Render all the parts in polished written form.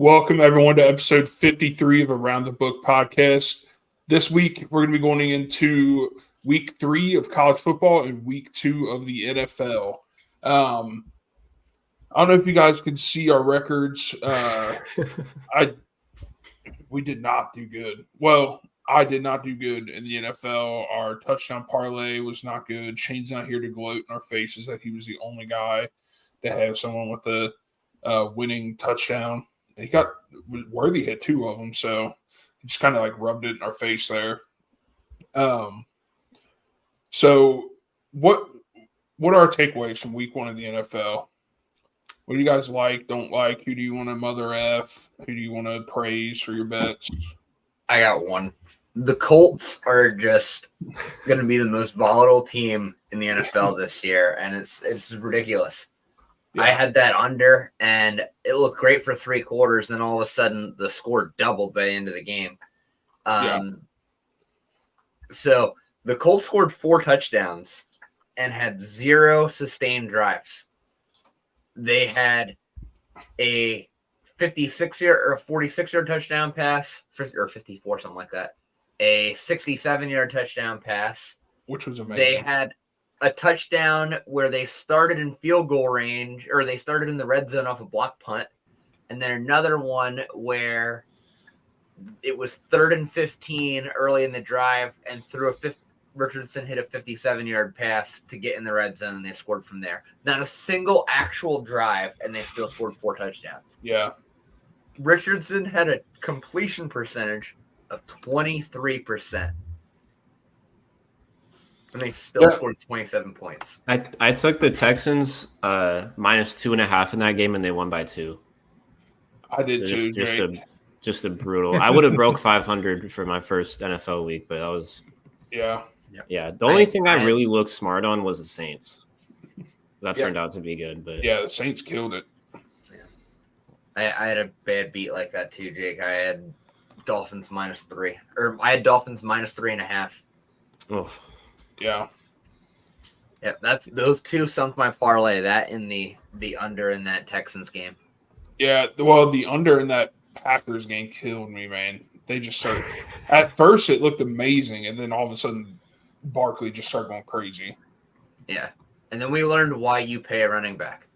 Welcome, everyone, to episode 53 of Around the Book podcast. This week, we're going to be going into week 3 of college football and week 2 of the NFL. I don't know if you guys can see our records. We did not do good. Well, I did not do good in the NFL. Our touchdown parlay was not good. Shane's not here to gloat in our faces that he was the only guy to have someone with a winning touchdown. And he got Worthy hit 2 of them, so he just kind of like rubbed it in our face there. So what are our takeaways from week 1 of the NFL? What do you guys like, don't like? Who do you want to mother F? Who do you want to praise for your bets? I got one. The Colts are just going to be the most volatile team in the NFL this year, and it's ridiculous. Yeah. I had that under, and it looked great for 3 quarters. Then all of a sudden, the score doubled by the end of the game. So the Colts scored 4 touchdowns and had 0 sustained drives. They had a 56-yard or a 46-yard touchdown pass, or 54, something like that. A 67-yard touchdown pass, which was amazing. They had a touchdown where they started in field goal range, or they started in the red zone off a block punt, and then another one where it was 3rd and 15 early in the drive, and Richardson hit a 57-yard pass to get in the red zone, and they scored from there. Not a single actual drive, and they still scored 4 touchdowns. Yeah. Richardson had a completion percentage of 23%. And they still scored 27 points. I took the Texans minus 2.5 in that game, and they won by 2. I did too. Just a brutal. I would have broke 500 for my first NFL week, but that was yeah. The only thing I really looked smart on was the Saints. That turned out to be good, but yeah, the Saints killed it. I had a bad beat like that too, Jake. I had Dolphins minus 3, or I had Dolphins minus 3.5. Oh. Yeah. Yep, those 2 sunk my parlay. That in the under in that Texans game. Yeah, well, the under in that Packers game killed me, man. They just started at first it looked amazing, and then all of a sudden Barkley just started going crazy. Yeah. And then we learned why you pay a running back.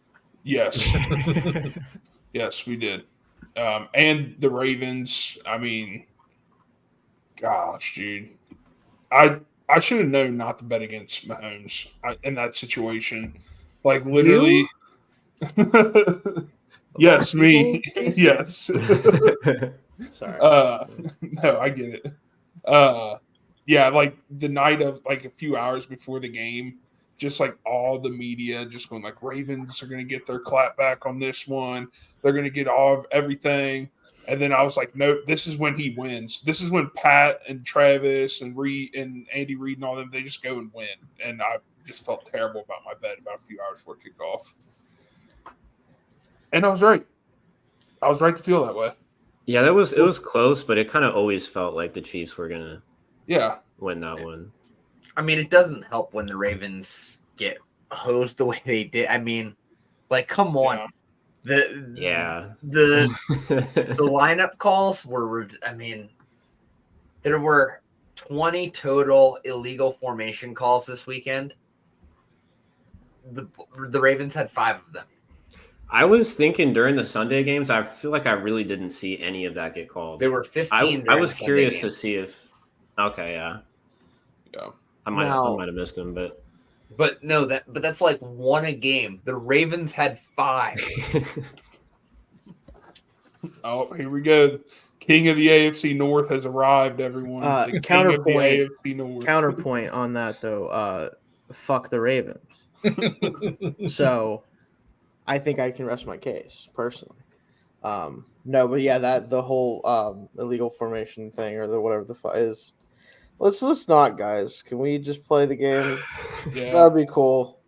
Yes. Yes, we did. And the Ravens, I mean, gosh, dude. I should have known not to bet against Mahomes in that situation. Like, literally. Yes, me. Yes. Sorry. No, I get it. Yeah, like the night of like a few hours before the game, just like all the media just going like Ravens are going to get their clap back on this one. They're going to get all of everything. And then I was like, no, this is when he wins. This is when Pat and Travis and Reed and Andy Reid and all them, they just go and win. And I just felt terrible about my bet about a few hours before kickoff. And I was right. I was right to feel that way. Yeah, it was close, but it kind of always felt like the Chiefs were going to win that one. I mean, it doesn't help when the Ravens get hosed the way they did. I mean, like, come on. Yeah. The lineup calls were, I mean, there were 20 total illegal formation calls this weekend. The Ravens had 5 of them. I was thinking during the Sunday games, I feel like I really didn't see any of that get called. There were 15. I was curious to see if. Okay, yeah. I might have missed him, but no, that's like 1 a game. The Ravens had 5. Oh, here we go. King of the AFC North has arrived, everyone. Counterpoint on that, though. Fuck the Ravens. So I think I can rest my case, personally. No, but yeah, that the whole illegal formation thing or whatever the fuck is. Let's not, guys. Can we just play the game? Yeah. That'd be cool.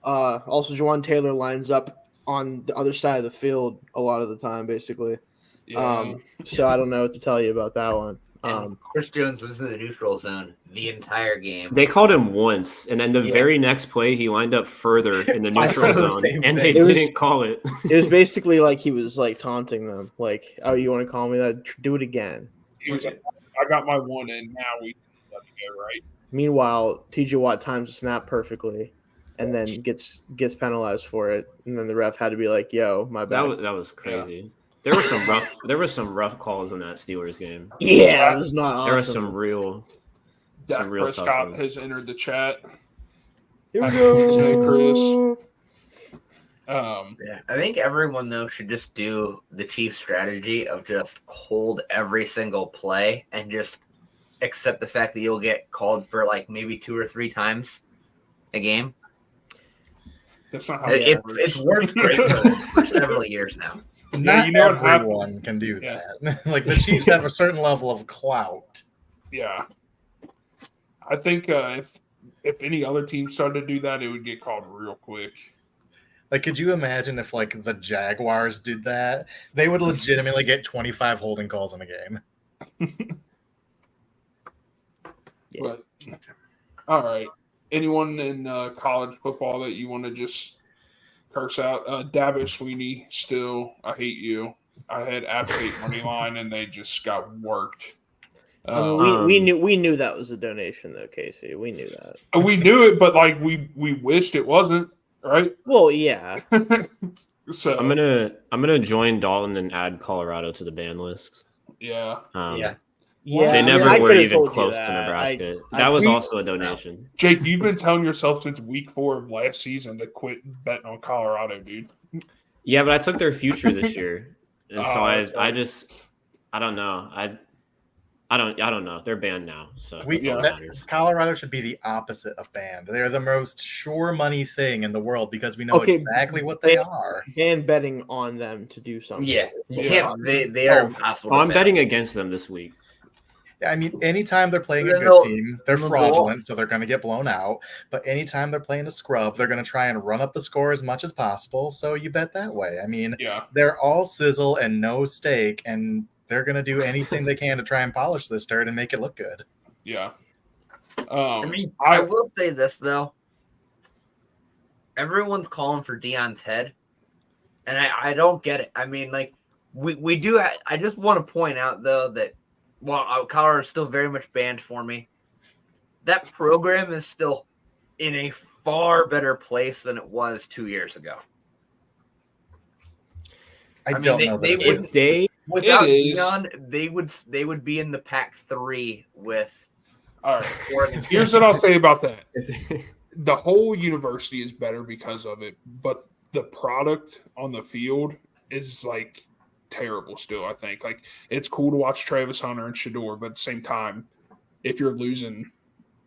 Also, Juwan Taylor lines up on the other side of the field a lot of the time, basically. Yeah. So I don't know what to tell you about that one. Chris Jones was in the neutral zone the entire game. They called him once, and then the very next play, he lined up further in the neutral zone, and they didn't call it. It was basically like he was like taunting them, like, "Oh, you want to call me that? Do it again." He was like, "I got my one in. Now we let it go, right?" Meanwhile, T.J. Watt times the snap perfectly, and then gets penalized for it, and then the ref had to be like, "Yo, my bad." That was crazy. Yeah. There were some rough calls in that Steelers game. Yeah, it was not awesome. There was some real. Dak Prescott has entered the chat. Here we go, Chris. Yeah, I think everyone though should just do the Chiefs strategy of just hold every single play and just accept the fact that you'll get called for like maybe 2 or 3 times a game. That's not how it's worked great for several years now. Not everyone can do that. Like the Chiefs have a certain level of clout. Yeah, I think if any other team started to do that, it would get called real quick. Like, could you imagine if like the Jaguars did that? They would legitimately get 25 holding calls in a game. But all right, anyone in college football that you want to just curse out? Dabo Sweeney, still, I hate you. I had App State money line, and they just got worked. We knew that was a donation, though, Casey. We knew that. We knew it, but like we wished it wasn't, right? Well, yeah. So I'm gonna join Dalton and add Colorado to the ban list. Yeah. Yeah, they never were even close to Nebraska. That was also a donation. Jake, you've been telling yourself since week 4 of last season to quit betting on Colorado, dude. Yeah, but I took their future this year, and so I don't know. I don't know. They're banned now, so Colorado should be the opposite of banned. They're the most sure money thing in the world because we know exactly what they are. And betting on them to do something. Yeah, they are impossible. I'm betting against them this week. I mean, anytime they're playing a good team, they're fraudulent, so they're going to get blown out. But anytime they're playing a scrub, they're going to try and run up the score as much as possible. So you bet that way. I mean, they're all sizzle and no steak, and they're going to do anything they can to try and polish this dirt and make it look good. Yeah. I will say this, though. Everyone's calling for Deion's head, and I don't get it. I mean, like, we do. I just want to point out, though, that while Colorado is still very much banned for me, that program is still in a far better place than it was 2 years ago. I don't know without Deion, they would be in the Pac-3 with. All right. Here's what I'll say about that: the whole university is better because of it, but the product on the field is like terrible still. I think like it's cool to watch Travis Hunter and Shedeur, but at the same time, if you're losing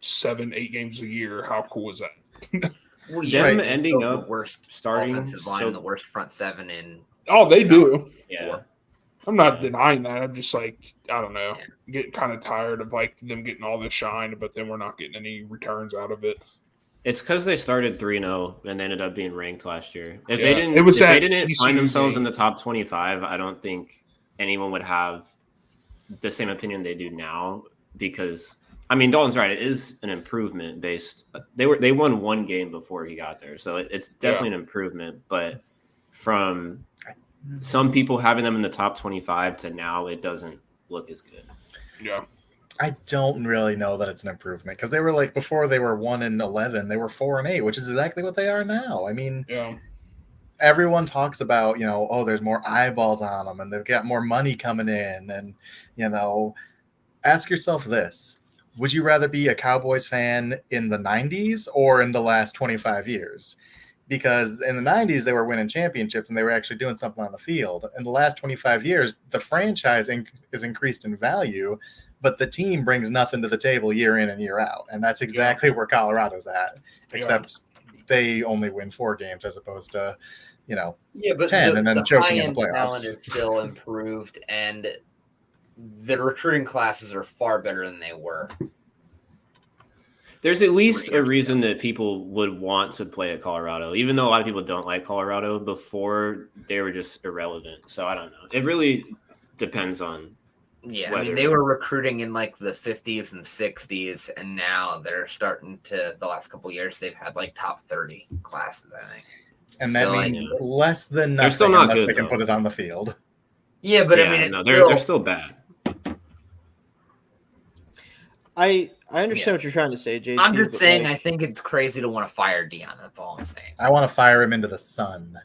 7-8 games a year, how cool is that? Well, them ending up worst starting offensive line and the worst front seven in. Oh, they do. Yeah, I'm not denying that. I'm just like, I don't know, getting kind of tired of like them getting all this shine, but then we're not getting any returns out of it. It's because they started 3-0 and they ended up being ranked last year. If they didn't find themselves in the top 25, I don't think anyone would have the same opinion they do now. Because I mean, Dalton's right; it is an improvement based. They won one game before he got there, so it's definitely an improvement. But from some people having them in the top 25 to now, it doesn't look as good. Yeah. I don't really know that it's an improvement because they were like before they were 1-11, they were 4-8, which is exactly what they are now. I mean, everyone talks about, there's more eyeballs on them and they've got more money coming in. And, ask yourself this. Would you rather be a Cowboys fan in the 90s or in the last 25 years? Because in the 90s, they were winning championships and they were actually doing something on the field. In the last 25 years, the franchise is increased in value, but the team brings nothing to the table year in and year out. And that's exactly where Colorado's at, except they only win 4 games as opposed to, 10 and then choking in the playoffs. Talent is still improved, and the recruiting classes are far better than they were. There's at least a reason that people would want to play at Colorado, even though a lot of people don't like Colorado. Before, they were just irrelevant. So I don't know. It really depends on Yeah, I mean, they were recruiting in like the 50s and 60s, and now they're starting to. The last couple of years, they've had like top 30 classes, I think. And that means less than nothing. They're still not good. They can put it on the field. Yeah, but I mean, it's they're still bad. I understand what you're trying to say, JT. I'm just saying, I think it's crazy to want to fire Deion. That's all I'm saying. I want to fire him into the sun.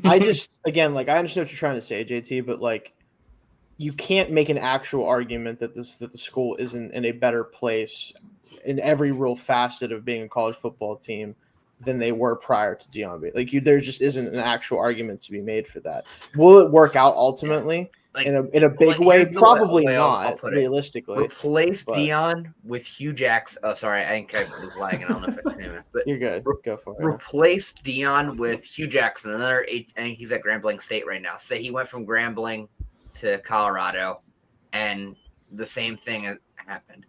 I just, again, like, I understand what you're trying to say, JT, but like, you can't make an actual argument that the school isn't in a better place in every real facet of being a college football team than they were prior to Deion. Like, there just isn't an actual argument to be made for that. Will it work out ultimately? Like, in a big way? Probably not, realistically. Replace Deion with Hugh Jackson. Oh, sorry, I think I was lagging. I don't know if I can hear it. But you're good. Go for it. Replace Deion with Hugh Jackson. I think he's at Grambling State right now. Say he went from Grambling to Colorado, and the same thing happened.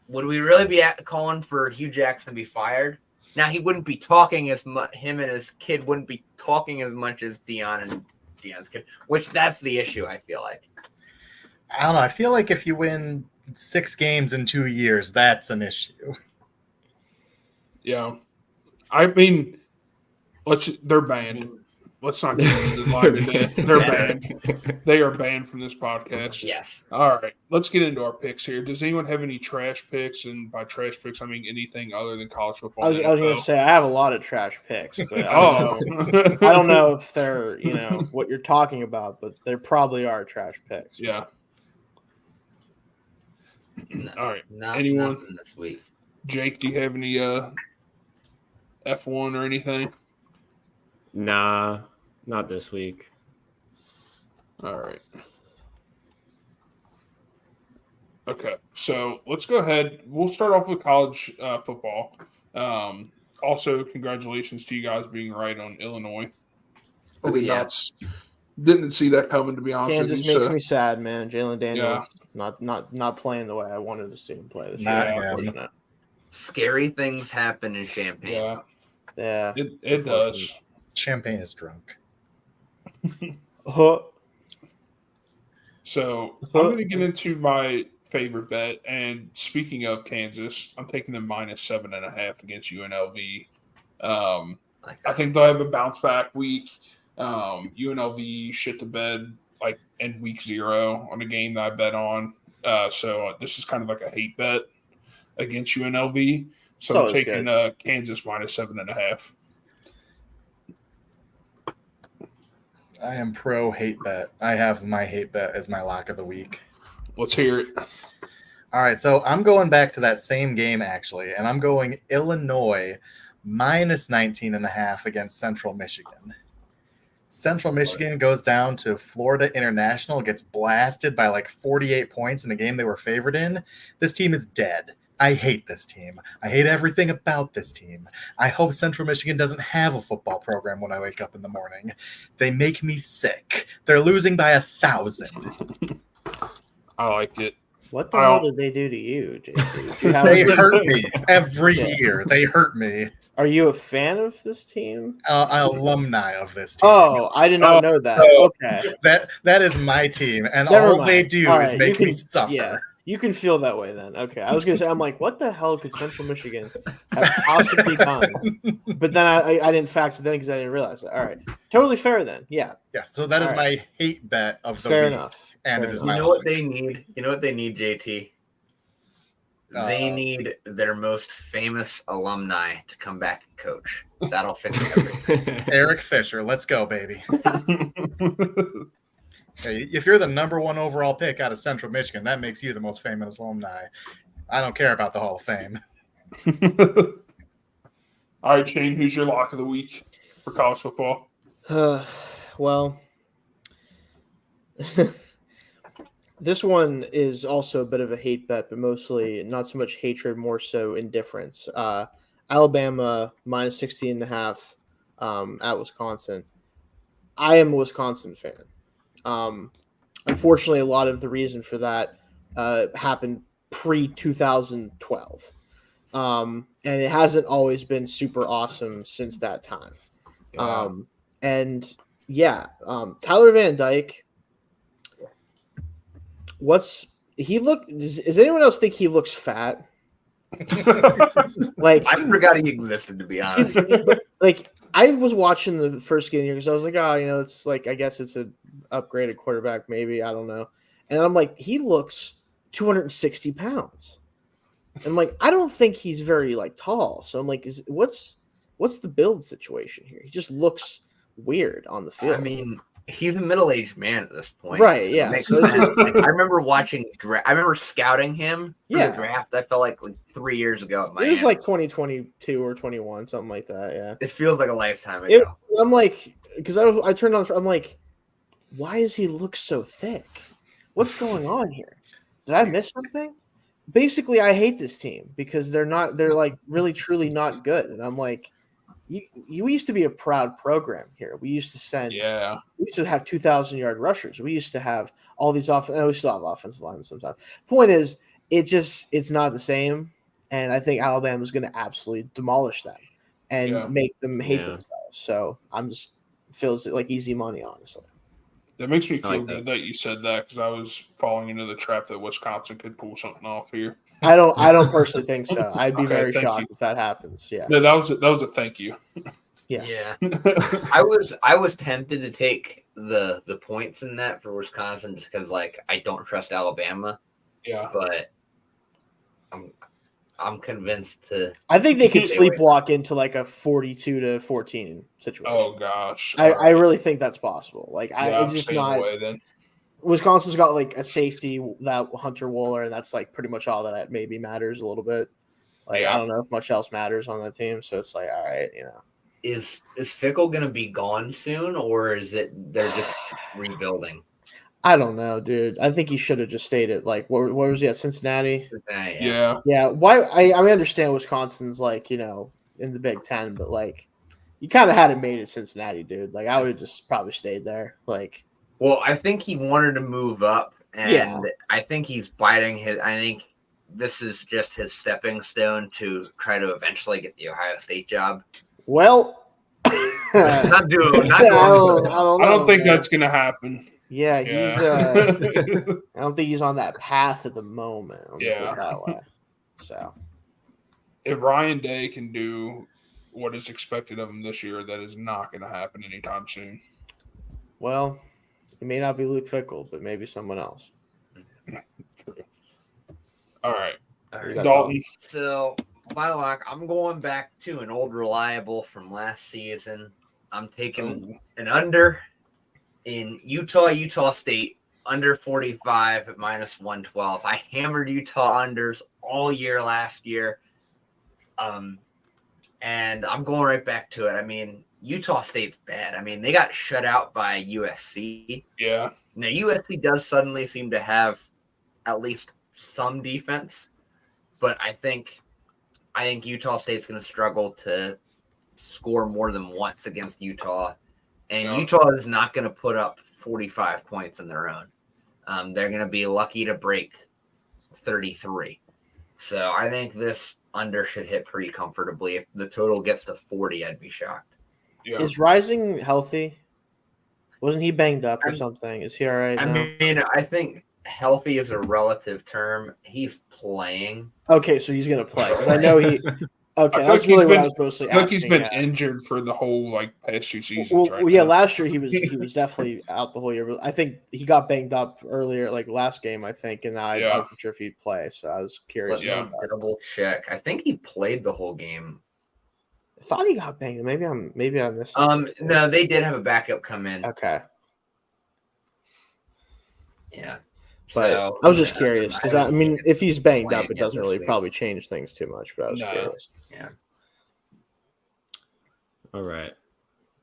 Would we really be calling for Hugh Jackson to be fired? Now, he wouldn't be talking as much. Him and his kid wouldn't be talking as much as Deion and Deion's kid, which that's the issue, I feel like. I don't know. I feel like if you win 6 games in 2 years, that's an issue. Yeah. I mean, they're banned. Let's not get into the line today. They're banned. They are banned from this podcast. Yes. All right. Let's get into our picks here. Does anyone have any trash picks? And by trash picks, I mean anything other than college football. I was going to say I have a lot of trash picks, but I don't know if they're, what you're talking about, but there probably are trash picks. Yeah. No, all right. Anyone this week? Jake, do you have any F1 or anything? Nah, not this week. All right. Okay, so let's go ahead. We'll start off with college football. Also, congratulations to you guys being right on Illinois. Didn't see that coming, to be honest with you. Kansas makes me sad, man. Jalen Daniels not playing the way I wanted to see him play this year. Scary things happen in Champaign. Yeah. It does. Champagne is drunk. So I'm going to get into my favorite bet. And speaking of Kansas, I'm taking them -7.5 against UNLV. I think they'll have a bounce back week. UNLV shit the bed like in week 0 on a game that I bet on. So this is kind of like a hate bet against UNLV. So I'm taking Kansas -7.5. I am pro hate bet. I have my hate bet as my lock of the week. Let's hear it. All right, so I'm going back to that same game, actually, and I'm going Illinois -19.5 against Central Michigan. Central Michigan goes down to Florida International, gets blasted by like 48 points in a game they were favored in. This team is dead. I hate this team. I hate everything about this team. I hope Central Michigan doesn't have a football program when I wake up in the morning. They make me sick. They're losing by 1,000. I like it. What the hell did they do to you, JC? They hurt me every year. They hurt me. Are you a fan of this team? Alumni of this team. Oh, I did not know that. Okay. That is my team, and Never all mind. they do is make me suffer. Yeah, you can feel that way then. Okay. I was going to say, I'm like, what the hell could Central Michigan have possibly done? But then I didn't factor that because I didn't realize that. All right. Totally fair then. Yeah. Yes, so that is my hate bet of the fair week. Enough. And fair it is enough. my what they need? You know what they need, JT? They need their most famous alumni to come back and coach. That'll fix everything. Eric Fisher, let's go, baby. Hey, if you're the #1 overall pick out of Central Michigan, that makes you the most famous alumni. I don't care about the Hall of Fame. All right, Shane, who's your lock of the week for college football? Well, this one is also a bit of a hate bet, but mostly not so much hatred, more so indifference. Alabama -16.5 at Wisconsin. I am a Wisconsin fan. Unfortunately, a lot of the reason for that happened pre-2012. And it hasn't always been super awesome since that time. Tyler Van Dyke, Does anyone else think he looks fat? Like I forgot he existed, to be honest. Like I was watching the first game here because I was like, oh, it's like I guess it's an upgraded quarterback, maybe, I don't know. And I'm like, he looks 260 pounds. I'm like, I don't think he's very like tall. So I'm like, what's the build situation here? He just looks weird on the field. I mean, he's a middle-aged man at this point, right? So Yeah. So like, I remember watching. I remember scouting him for Yeah. the draft. I felt like 3 years ago at Miami. It was like 2022 or 21, something like that. Yeah. It feels like a lifetime ago. I'm like, because I turned on. I'm like, why does he look so thick? What's going on here? Did I miss something? Basically, I hate this team because they're like really truly not good, and I'm like, we used to be a proud program here. We used to we used to have 2,000-yard rushers. We used to have all these we still have offensive linemen sometimes. Point is, it's not the same, and I think Alabama's going to absolutely demolish them and make them hate themselves. So I'm just feels like easy money, honestly. That makes me feel good that you said that because I was falling into the trap that Wisconsin could pull something off here. I don't personally think so. I'd be very shocked if that happens. Yeah. No, that was a thank you. Yeah. I was tempted to take the points in that for Wisconsin just because like I don't trust Alabama. Yeah. But I'm convinced to. I think they could sleepwalk into like a 42-14 situation. Oh gosh. I really think that's possible. Like it's just not. Away, then. Wisconsin's got like a safety, that Hunter Wooler, and that's like pretty much all that maybe matters a little bit. Like I don't know if much else matters on that team, so it's like all right, Is Fickle gonna be gone soon, or is it they're just rebuilding? I don't know, dude. I think he should have just stayed at like where was he at Cincinnati? Yeah. Why? I understand Wisconsin's like in the Big Ten, but like you kind of had it made at Cincinnati, dude. Like I would have just probably stayed there. Like. Well, I think he wanted to move up, and I think he's biding his. I think this is just his stepping stone to try to eventually get the Ohio State job. Well, not doing. I don't think that's gonna happen. Yeah, he's. I don't think he's on that path at the moment. That way. So, if Ryan Day can do what is expected of him this year, that is not going to happen anytime soon. Well. It may not be Luke Fickell, but maybe someone else. True. All right. Dalton. So, my lock, I'm going back to an old reliable from last season. I'm taking an under in Utah State, under 45 at -112. I hammered Utah unders all year last year. And I'm going right back to it. I mean, Utah State's bad. I mean, they got shut out by USC. Yeah. Now, USC does suddenly seem to have at least some defense, but I think Utah State's going to struggle to score more than once against Utah, and Utah is not going to put up 45 points in their own. They're going to be lucky to break 33. So I think this under should hit pretty comfortably. If the total gets to 40, I'd be shocked. Yeah. Is Rising healthy? Wasn't he banged up or something? Is he all right? I mean, I think healthy is a relative term. He's playing. Okay, so he's going to play. I know he. Okay, that's really what I was mostly asking. Like he's been injured for the whole past 2 seasons. Well, yeah, last year he was definitely out the whole year. But I think he got banged up earlier, like last game, I think, and I wasn't sure if he'd play. So I was curious. Double check. I think he played the whole game. I thought he got banged. Maybe I missed it. No, they did have a backup come in. Okay. Yeah. But I was just curious because I mean, if he's banged up, it doesn't really probably change things too much. But I was curious. Yeah. All right.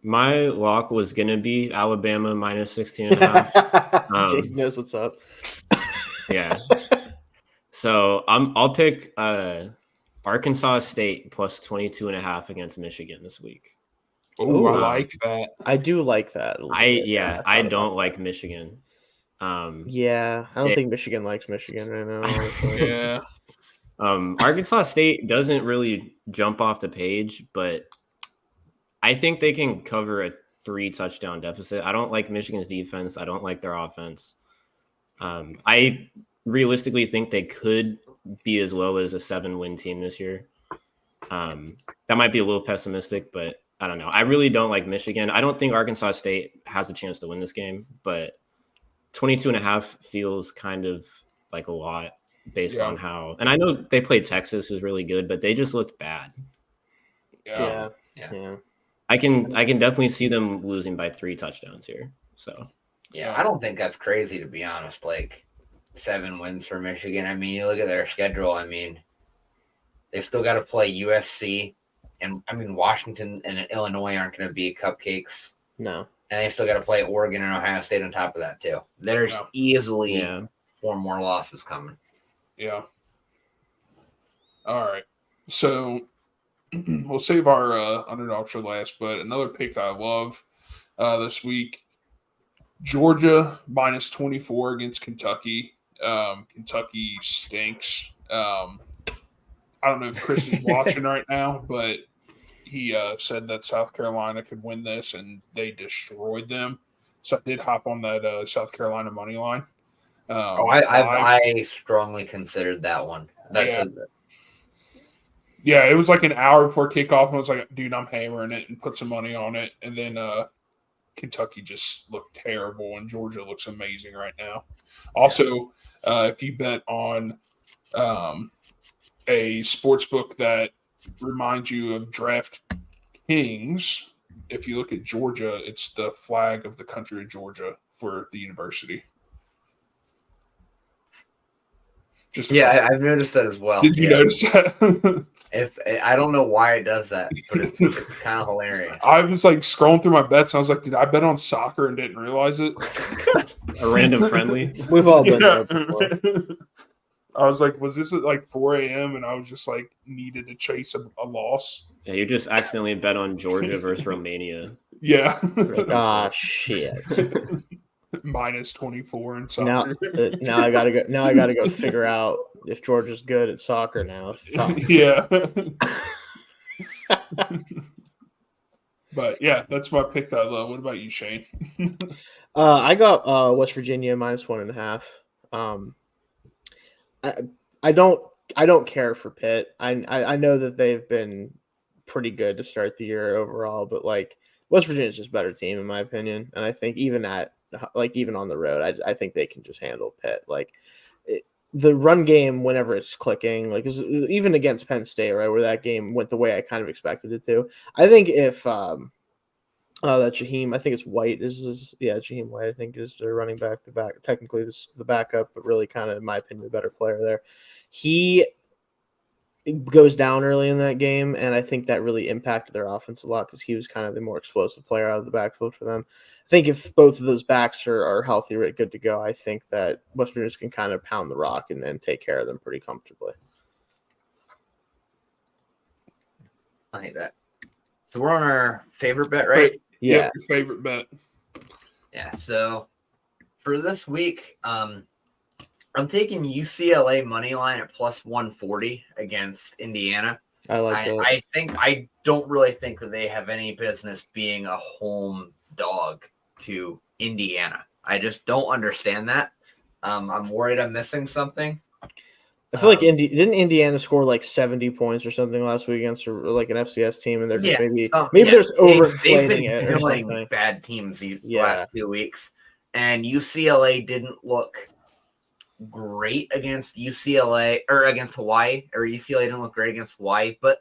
My lock was gonna be Alabama -16.5. Jake knows what's up. Yeah. So I'll pick Arkansas State plus 22.5 against Michigan this week. Oh, I like that. I do like that. I don't like Michigan. Yeah, I don't think Michigan likes Michigan right now. Yeah. Arkansas State doesn't really jump off the page, but I think they can cover a 3-touchdown deficit. I don't like Michigan's defense. I don't like their offense. I realistically think they could be as low as a 7-win team this year. That might be a little pessimistic, but I don't know. I really don't like Michigan. I don't think Arkansas State has a chance to win this game, but 22.5 feels kind of like a lot based on how. And I know they played Texas, who's really good, but they just looked bad. Yeah. I can definitely see them losing by 3 touchdowns here. So yeah, I don't think that's crazy, to be honest. Like 7 wins for Michigan. I mean, you look at their schedule. I mean, they still got to play USC, and I mean Washington and Illinois aren't going to be cupcakes. No, and they still got to play Oregon and Ohio State on top of that too. There's easily 4 more losses coming. Yeah. All right. So we'll save our underdogs for last, but another pick that I love this week: Georgia minus 24 against Kentucky. Kentucky stinks. I don't know if Chris is watching right now, but he said that South Carolina could win this, and they destroyed them. So I did hop on that South Carolina money line. I strongly considered that one. Yeah, it was like an hour before kickoff, and I was like, dude, I'm hammering it, and put some money on it. And then Kentucky just looked terrible, and Georgia looks amazing right now. Also, if you bet on a sports book that reminds you of DraftKings, if you look at Georgia, it's the flag of the country of Georgia for the university. I've noticed that as well. Did you notice that? I don't know why it does that, but it's kind of hilarious. I was like scrolling through my bets, and I was like, did I bet on soccer and didn't realize it? A random friendly. We've all been there before. I was like, was this at like 4 a.m.? And I was just like needed to chase a loss. Yeah, you just accidentally bet on Georgia versus Romania. Yeah. Ah, shit. Minus 24 in soccer. Now I gotta go. Now I gotta go figure out if Georgia's good at soccer now. Yeah. But yeah, that's my pick that low. What about you, Shane? I got West Virginia minus 1.5. I don't care for Pitt. I know that they've been pretty good to start the year overall, but like West Virginia's just a better team in my opinion, and I think even on the road, I think they can just handle Pitt. Like the run game, whenever it's clicking, like even against Penn State, right, where that game went the way I kind of expected it to. I think if that Jaheim, I think it's White Jaheim White, I think is their running back. Technically the backup, but really kind of in my opinion the better player there. He goes down early in that game, and I think that really impacted their offense a lot because he was kind of the more explosive player out of the backfield for them. I think if both of those backs are healthy, good to go, I think that West Virginia can kind of pound the rock and take care of them pretty comfortably. I hate that. So we're on our favorite bet, right? Yeah. Yep, your favorite bet. Yeah. So for this week, I'm taking UCLA money line at plus 140 against Indiana. I like that. I don't really think that they have any business being a home dog to Indiana. I just don't understand that. I'm worried I'm missing something. I feel like didn't Indiana score like 70 points or something last week against like an FCS team, and they're just maybe they're just overinflating it or something. Bad teams these last 2 weeks, and UCLA didn't look great against UCLA or against Hawaii, or UCLA didn't look great against Hawaii, but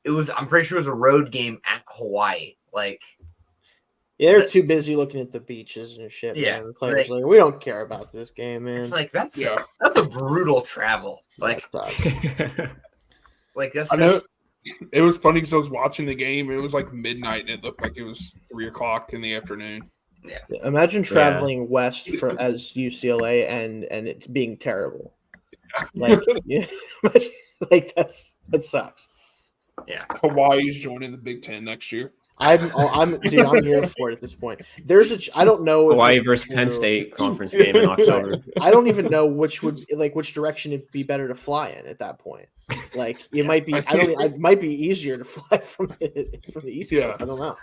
I'm pretty sure it was a road game at Hawaii. Like, they're too busy looking at the beaches and shit. Yeah, man. The players like, we don't care about this game, man. It's like that's a brutal travel. Like, that's. I know. It was funny because I was watching the game. It was like midnight, and it looked like it was 3:00 in the afternoon. Yeah. Imagine traveling west as UCLA and it being terrible. Like, like that sucks. Yeah. Hawaii's joining the Big Ten next year. I'm here for it at this point. I don't know. Hawaii versus Penn State conference game in October. I don't even know which direction it'd be better to fly in at that point. Like it might be. It might be easier to fly from the East Coast. I don't know.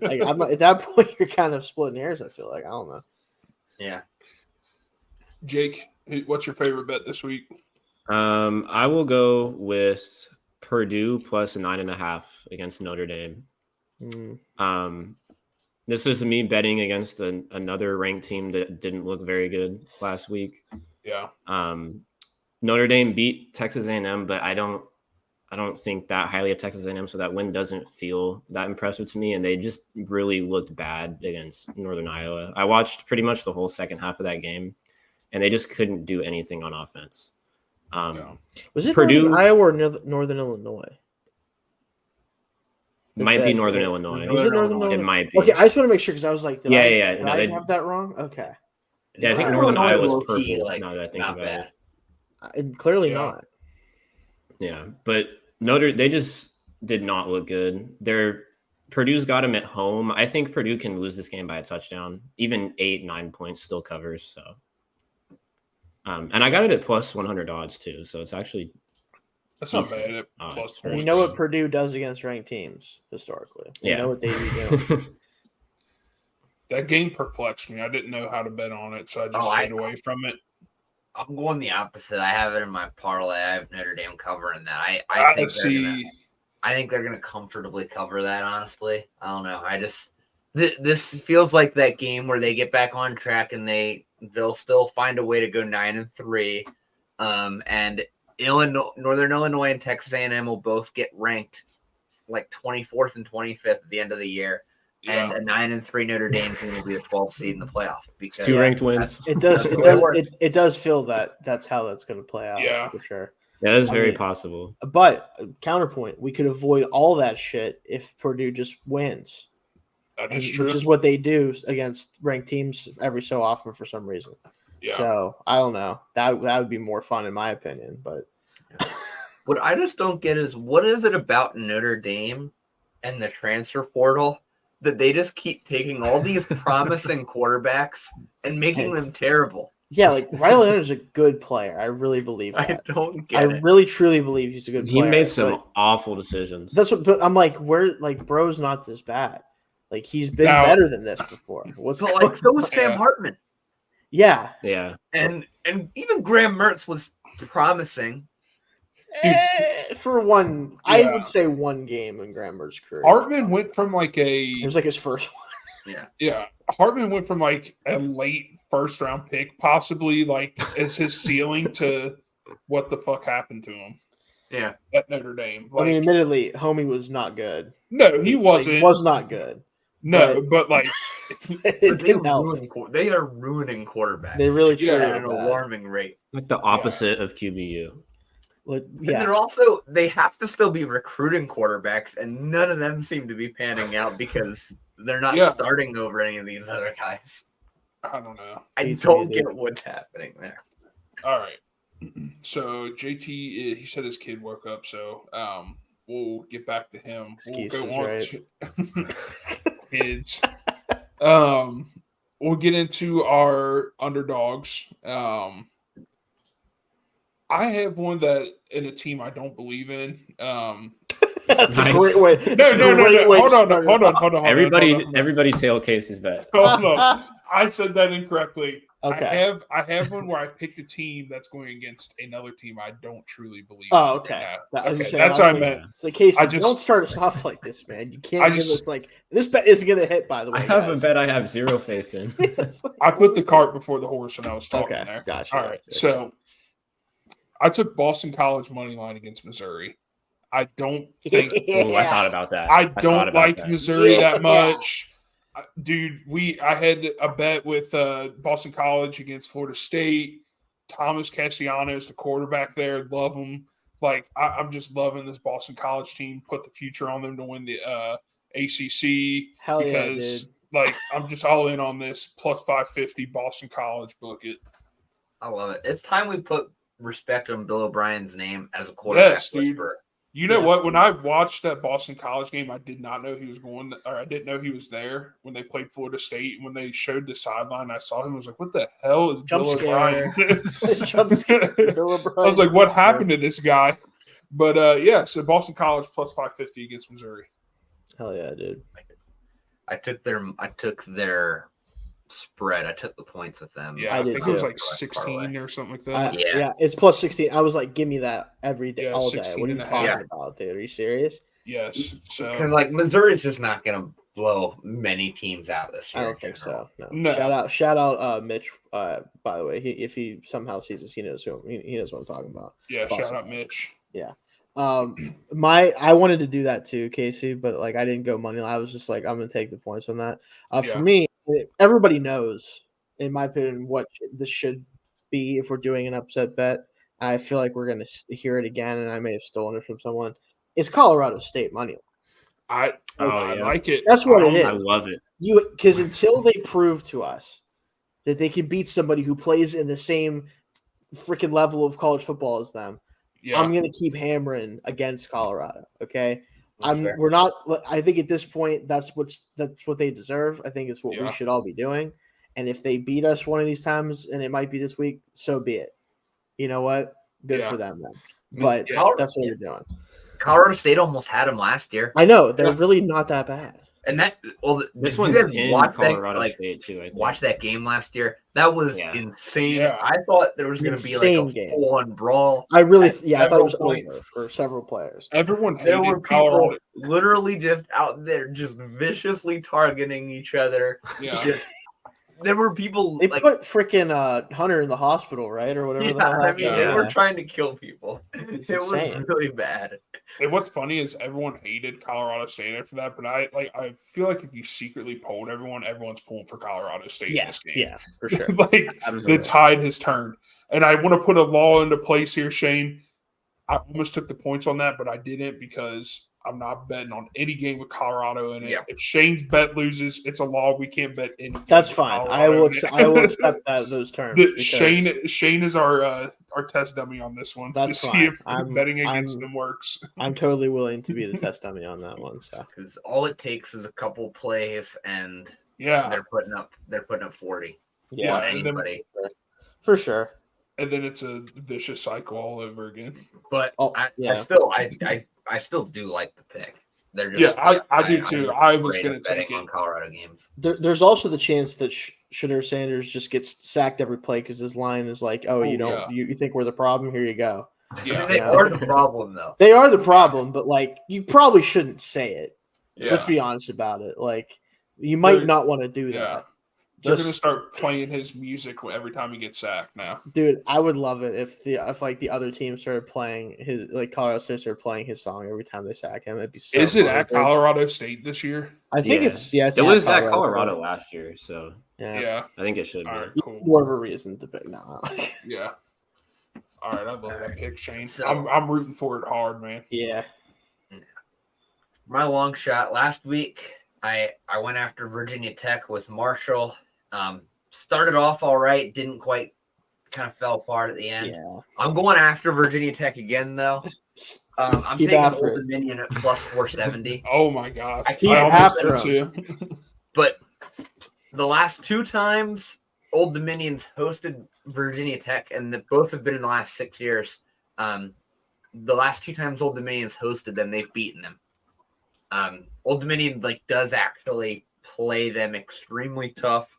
Like I'm not, at that point, you're kind of splitting hairs. I feel like I don't know. Yeah. Jake, what's your favorite bet this week? I will go with Purdue plus 9.5 against Notre Dame. This is me betting against another ranked team that didn't look very good last week. Yeah. Notre Dame beat Texas A&M, but I don't think that highly of Texas A&M, so that win doesn't feel that impressive to me, and they just really looked bad against Northern Iowa. I watched pretty much the whole second half of that game, and they just couldn't do anything on offense. Was it Purdue, Northern Iowa or Northern Illinois? Might be Northern Illinois. Was it Northern Illinois? It might be. Okay, I just want to make sure because I was like, did I No, have that wrong? Okay. Yeah, I think Northern Iowa was purple. Now that I think about it, clearly not. Yeah, but they just did not look good. Purdue's got them at home. I think Purdue can lose this game by a touchdown. Even 8-9 points still covers. So, and I got it at plus 100 odds too. So it's actually not bad. At plus you know what Purdue does against ranked teams historically. You know what they do. That game perplexed me. I didn't know how to bet on it, so I just stayed away from it. I'm going the opposite. I have it in my parlay. I have Notre Dame covering that. I think they're gonna comfortably cover that. Honestly, I don't know. This feels like that game where they get back on track and they'll still find a way to go 9-3, and Northern Illinois and Texas A&M will both get ranked like 24th and 25th at the end of the year. Yeah. And a 9-3 Notre Dame team will be a 12 seed in the playoff because 2 ranked wins. It does feel that that's how that's going to play out. Yeah, for sure. That is very possible. But counterpoint, we could avoid all that shit if Purdue just wins. That is true. Which is what they do against ranked teams every so often for some reason. Yeah. So I don't know. That would be more fun in my opinion. But what I just don't get is what is it about Notre Dame and the transfer portal that they just keep taking all these promising quarterbacks and making them terrible? Yeah, like Riley Leonard's a good player. I really believe that. I really truly believe he's a good player. He made some awful decisions. That's what. But I'm like, bro's not this bad. Like he's been better than this before. So was Sam Hartman. Yeah. And even Graham Mertz was promising. For one, I would say one game in Graham Mertz's career. Hartman went from it was like his first one. Yeah. Hartman went from like a late first round pick, possibly like as his ceiling to what the fuck happened to him. Yeah. At Notre Dame. I mean, admittedly, homie was not good. No, he wasn't. He was not good. No, but like it didn't help. They are ruining quarterbacks. They really at an alarming rate. Like the opposite of QBU. And they have to still be recruiting quarterbacks, and none of them seem to be panning out because they're not starting over any of these other guys. I don't know. I don't get what's happening there. All right. So JT, he said his kid woke up, so we'll get back to him. We'll go on to kids. We'll get into our underdogs. I have one that in a team I don't believe in. That's a great way. No. Hold on. Everybody tail Casey's bet. Hold on. I said that incorrectly. Okay. I have one where I picked a team that's going against another team I don't truly believe. Oh, okay. Right that's what I meant. It's like, Casey, don't start us off like this, man. You can't give us like this bet isn't going to hit. By the way, I have a bet I have zero faith in. I put the cart before the horse when I was talking there. Gotcha. All right, so I took Boston College money line against Missouri. I don't think. I thought about that. I don't like Missouri that much. Dude, I had a bet with Boston College against Florida State. Thomas Castellanos, the quarterback there, love him. Like, I'm just loving this Boston College team. Put the future on them to win the ACC. Hell because, dude. Like, I'm just all in on this plus 550 Boston College. Book it. I love it. It's time we put respect on Bill O'Brien's name as a quarterback. Yes, dude. You know what? When I watched that Boston College game, I did not know he was I didn't know he was there when they played Florida State. When they showed the sideline, I saw him. I was like, "What the hell is Bill O'Brien?" Bill O'Brien. I was like, "What happened to this guy?" But so Boston College plus 550 against Missouri. Hell yeah, dude! I took their spread. I took the points with them. Yeah, I I did think it was too. like 16 or something like that. Yeah. It's plus 16. I was like, give me that every day, Yeah, all day. 16 What are you and a talking half. about, dude? Are you serious? Yes. Because So like Missouri's just not gonna blow many teams out this year. I don't in think general. so. No. No. Shout out, Mitch. By the way, if he somehow sees this, he knows he knows what I'm talking about. yeah, Awesome. shout out Mitch. I wanted to do that too, Casey, but like I didn't go money line. I was just like, I'm gonna take the points on that. For Yeah. me, everybody knows, in my opinion, what this should be if we're doing an upset bet. I feel like we're gonna hear it again, and I may have stolen it from someone. It's Colorado State money. I like it. That's what it is. I love it. Because until they prove to us that they can beat somebody who plays in the same freaking level of college football as them, Yeah. I'm gonna keep hammering against Colorado. Okay, That's fair. we're not. I think at this point, that's what they deserve. I think it's what Yeah. we should all be doing. And if they beat us one of these times, and it might be this week, so be it. You know what? Good Yeah. for them then. But that's what we're doing. Colorado State almost had them last year, I know they're Yeah. really not that bad. and This did one's you guys in watch Colorado that, State too. I think. watch that game last year. That was Yeah. insane. Yeah. I thought there was going to be like Insane a game. full-on brawl. I really, At I thought it was several over points. for several players. Everyone There hated were people Colorado. literally just out there, just viciously targeting each other. Yeah. Just, there were people They like, put freaking Hunter in the hospital, right, or whatever. the yeah, hell I happened. mean, Yeah. they were trying to kill people. It's It was insane. really bad. And what's funny is everyone hated Colorado State after that, but I feel like if you secretly polled everyone's pulling for Colorado State in Yeah, this game. yeah, for sure. Like the Absolutely. tide has turned. And I want to put a law into place here, Shane. I almost took the points on that, but I didn't because I'm not betting on any game with Colorado in it. Yeah. If Shane's bet loses, it's a law. We can't bet any. That's game with fine. Colorado in it. I will accept those terms. The- because Shane is our test dummy on this one. That's to fine. see if I'm- betting against I'm- them works. I'm totally willing to be the test dummy on that one. So Because all it takes is a couple plays, and Yeah. they're putting up 40 yeah, on and then- anybody. for sure. And then it's a vicious cycle all over again. But Oh, I yeah. still do like the pick. They're Yeah, just, I do too. I was afraid going of to take betting it. on Colorado games. There's also the chance that Shedeur Sanders just gets sacked every play because his line is like, "Oh, you don't, yeah. you think we're the problem? Here you go." Yeah. They are the problem, though. They are the problem, but like, you probably shouldn't say it. Yeah. Let's be honest about it. Like, you might They're- not want to do Yeah. that. They're going to start playing his music every time he gets sacked now. Dude, I would love it if the other team started playing his, like Colorado State started playing his song every time they sack him. It'd be so Is it fun. at Colorado State this year? I think Yeah. it's it's It was at Colorado last year, so Yeah. Yeah. I think it should All be. right, cool. More of a reason to pick now. Yeah. All right, I love that pick, Shane. So- I'm rooting for it hard, man. Yeah. My long shot last week, I went after Virginia Tech with Marshall. Started off all right, didn't quite, kind of fell apart at the end. Yeah. I'm going after Virginia Tech again, though. I'm Keep taking after Old it. Dominion at plus 470. Oh my god. I keep I almost after did too. But the last two times Old Dominion's hosted Virginia Tech, and both have been in the last 6 years. The last two times Old Dominion's hosted them, they've beaten them. Old Dominion does actually play them extremely tough.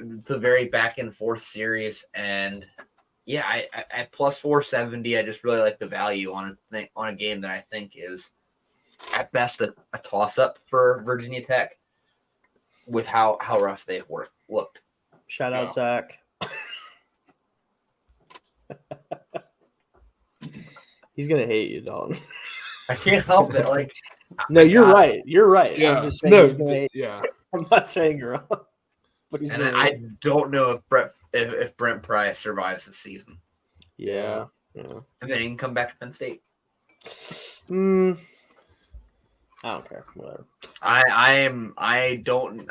The very back and forth series, and yeah, I at plus 470, I just really like the value on a game that I think is at best a toss up for Virginia Tech with how rough they've looked. Shout out Yeah. Zach. He's gonna hate you, Dalton. I can't help it. No, you're got- right. You're right. Yeah. I'm just saying No, he's gonna hate. yeah. I'm not saying you're wrong, but he's And gonna I hate you. don't know if Brent Price survives the season, Yeah. and then he can come back to Penn State. I don't care. Whatever. I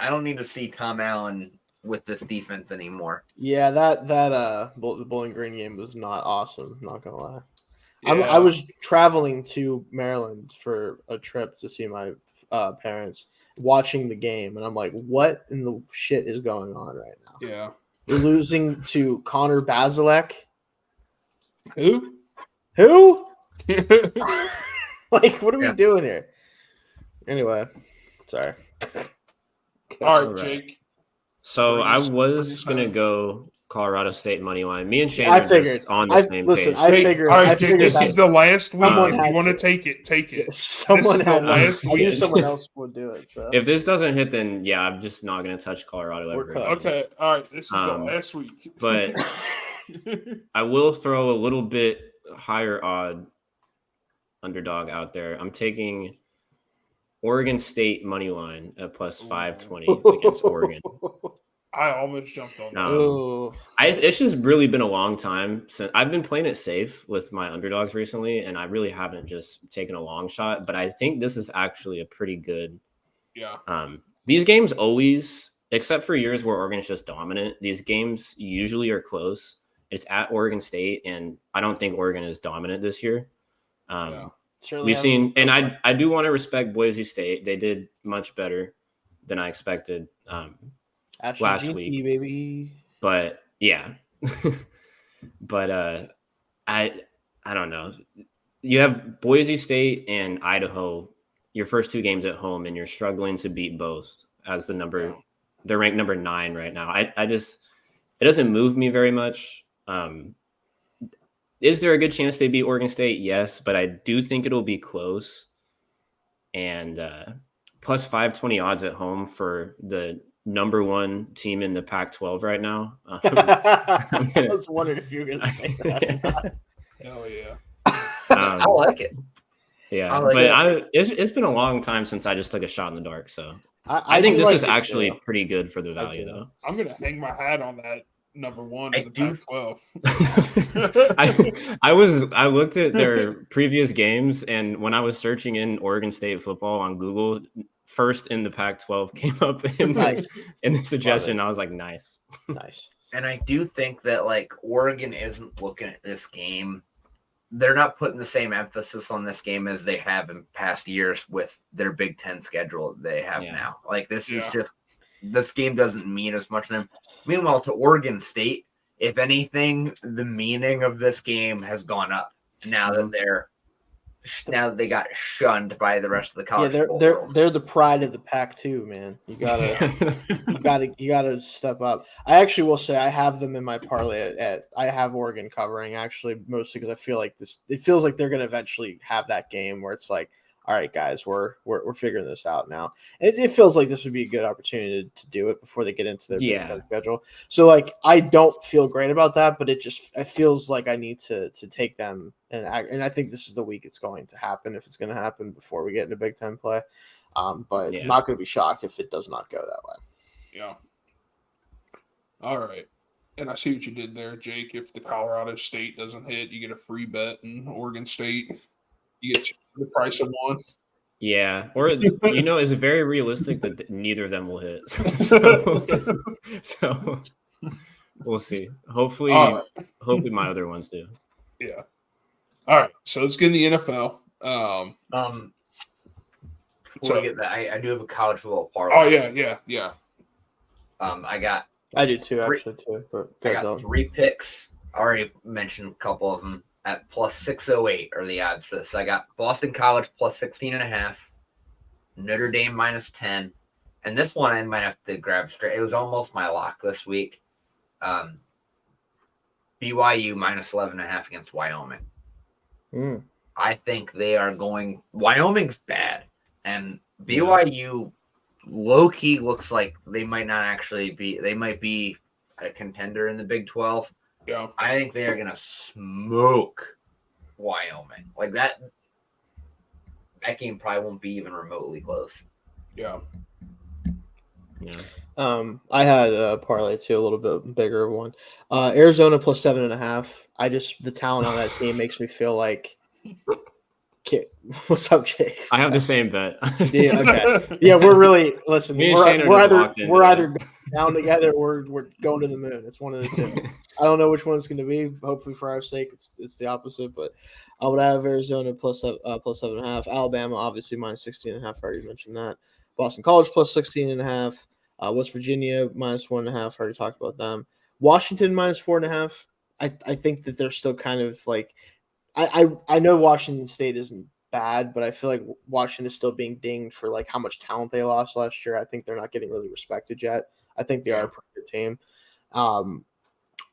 don't need to see Tom Allen with this defense anymore. Yeah, the Bowling Green game was not awesome. Not gonna lie. Yeah. I was traveling to Maryland for a trip to see my parents, watching the game, and I'm like, what in the shit is going on right now? Yeah. We're losing to Connor Bazelak. Who? Who? Like, what are we Yeah. doing here? Anyway, sorry. All right, All right. Jake. So I Braves, was Braves gonna have- go Colorado State money line. Me and Shane I are figured. just on the same Listen, page. I Hey, figured. all right, I Jake, figured this that is the last week. someone If had you want to to. take it, take it. someone This is the had. last I knew week. someone else would do it. So If this doesn't hit, then yeah, I'm just not gonna touch Colorado We're ever. cut. again. Okay, all right. This is the Um, last week. But I will throw a little bit higher odd underdog out there. I'm taking Oregon State money line at plus 520 against Oregon. I almost jumped on that. Oh, It's just really been a long time since I've been playing it safe with my underdogs recently, and I really haven't just taken a long shot. But I think this is actually a pretty good. Yeah. These games always, except for years where Oregon's just dominant, these games usually are close. It's at Oregon State, and I don't think Oregon is dominant this year. Yeah. Certainly We've haven't seen, been and so I do want to respect Boise State. They did much better than I expected Ashton last Jeanty, week. baby. But yeah, but I don't know. You have Boise State and Idaho, your first two games at home, and you're struggling to beat both as the number. They're ranked number 9 right now. I just it doesn't move me very much. Is there a good chance they beat Oregon State? Yes, but I do think it'll be close. And plus 520 odds at home for the number 1 team in the Pac-12 right now. I was wondering if you were going to say that. Hell yeah. I like it. Yeah, I like but it's been a long time since I just took a shot in the dark. So I think do this like is it, actually too. pretty good for the I value, do. though. I'm gonna hang my hat on that number 1 I in the do- Pac-12. I looked at their previous games, and when I was searching in Oregon State football on Google, first in the Pac-12 came up in Nice. the suggestion. I was like, nice. Nice. And I do think that like Oregon isn't looking at this game. They're not putting the same emphasis on this game as they have in past years with their Big Ten schedule that they have Yeah. now. Like this is Yeah. just this game doesn't mean as much to them. Meanwhile, to Oregon State, if anything, the meaning of this game has gone up now that they got shunned by the rest of the Yeah, college. football they're world. they're the pride of the pack too, man. You gotta step up. I actually will say I have them in my parlay at I have Oregon covering actually mostly because I feel like it feels like they're gonna eventually have that game where it's like, all right, guys, we're figuring this out now. And it feels like this would be a good opportunity to do it before they get into their Big Ten schedule. So like I don't feel great about that, but it feels like I need to take them and I think this is the week it's going to happen if it's going to happen before we get into Big Ten play. But not going to be shocked if it does not go that way. Yeah. All right. And I see what you did there, Jake. If the Colorado State doesn't hit, you get a free bet in Oregon State. You get the price of 1. Yeah, or is it very realistic that neither of them will hit? So we'll see. Hopefully my other ones do. Yeah. All right. So let's get in the NFL. Before we get that, I do have a college football parlay. Oh yeah. I do too, actually too. But I got 3 picks. I already mentioned a couple of them. At plus 608 are the odds for this. So I got Boston College plus 16.5, Notre Dame minus 10, and this one I might have to grab straight. It was almost my lock this week. BYU minus 11.5 against Wyoming. I think they are going. Wyoming's bad, and BYU low key looks like they might not actually be. They might be a contender in the Big 12. Yeah. I think they are going to smoke Wyoming. Like that game probably won't be even remotely close. Yeah. I had a parlay too, a little bit bigger one. Arizona plus 7.5. The talent on that team makes me feel like. What's up, Jake? I have the same bet. Yeah, okay. Yeah, we're really listen. Me and Shane are We're either down together or we're going to the moon. It's one of the two. I don't know which one it's going to be. Hopefully, for our sake, it's the opposite. But I would have Arizona plus 7.5. Alabama obviously minus 16.5. I already mentioned that. Boston College plus 16.5. West Virginia minus 1.5. Already talked about them. Washington minus 4.5. I think that they're still kind of like. I know Washington State isn't bad, but I feel like Washington is still being dinged for like how much talent they lost last year. I think they're not getting really respected yet. I think they are a pretty good team.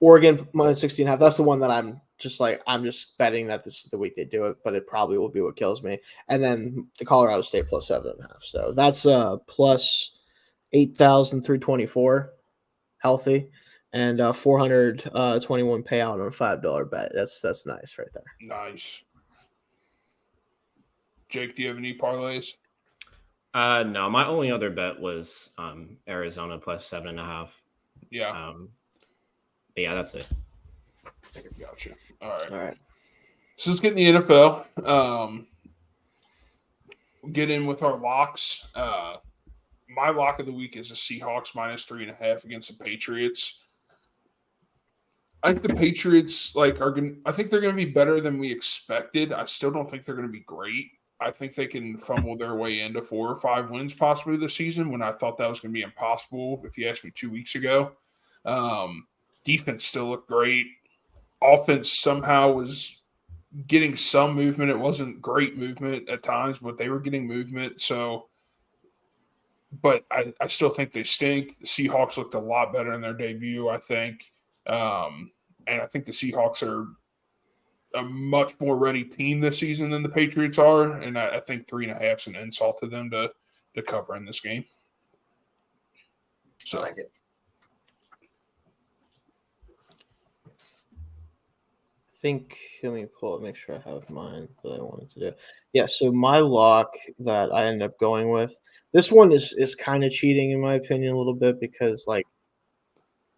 Oregon minus 16.5. That's the one that I'm just betting that this is the week they do it, but it probably will be what kills me. And then the Colorado State plus 7.5. So that's plus 8,324 healthy and 421 payout on a $5 bet. That's nice right there. Nice. Jake, do you have any parlays? No, my only other bet was Arizona plus 7.5. Yeah. But yeah, that's it. Gotcha. All right. All right. So let's get in the NFL. Get in with our locks. My lock of the week is the Seahawks minus 3.5 against the Patriots. I think the Patriots I think they're going to be better than we expected. I still don't think they're going to be great. I think they can fumble their way into 4 or 5 wins possibly this season when I thought that was going to be impossible if you asked me 2 weeks ago. Defense still looked great. Offense somehow was getting some movement. It wasn't great movement at times, but they were getting movement. So, but I still think they stink. The Seahawks looked a lot better in their debut, I think. And I think the Seahawks are a much more ready team this season than the Patriots are. And I think 3.5 is an insult to them to cover in this game. So I like it. Let me pull it, make sure I have mine that I wanted to do. Yeah, so my lock that I ended up going with, this one is kind of cheating in my opinion a little bit because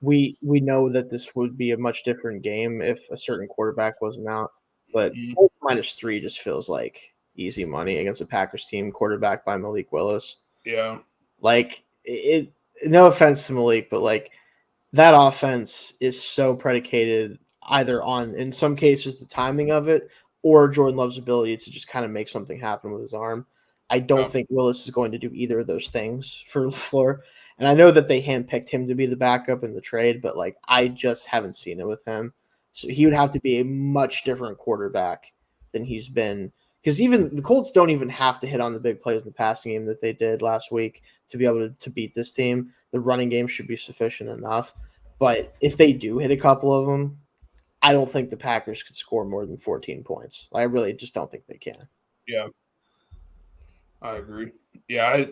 we know that this would be a much different game if a certain quarterback wasn't out, but minus 3 just feels like easy money against a Packers team quarterback by Malik Willis. Yeah. No offense to Malik, but that offense is so predicated either on, in some cases, the timing of it or Jordan Love's ability to just kind of make something happen with his arm. I don't think Willis is going to do either of those things for LaFleur. And I know that they handpicked him to be the backup in the trade, but I just haven't seen it with him. So he would have to be a much different quarterback than he's been. Because even the Colts don't even have to hit on the big plays in the passing game that they did last week to be able to beat this team. The running game should be sufficient enough. But if they do hit a couple of them, I don't think the Packers could score more than 14 points. I really just don't think they can. Yeah. I agree. Yeah,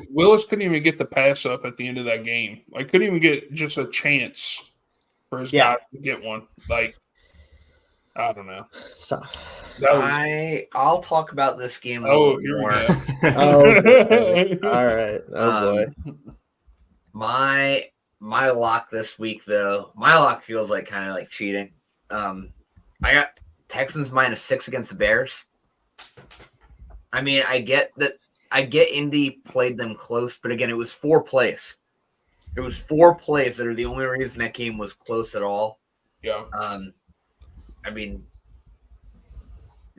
Willis couldn't even get the pass up at the end of that game. Couldn't even get just a chance for his guy to get one. I don't know. So, I'll talk about this game a here little more. okay. All right. Oh boy. My lock this week, though, my lock feels kind of like cheating. I got Texans minus 6 against the Bears. I mean, I get Indy played them close, but again, it was 4 plays. It was 4 plays that are the only reason that game was close at all. Yeah. I mean,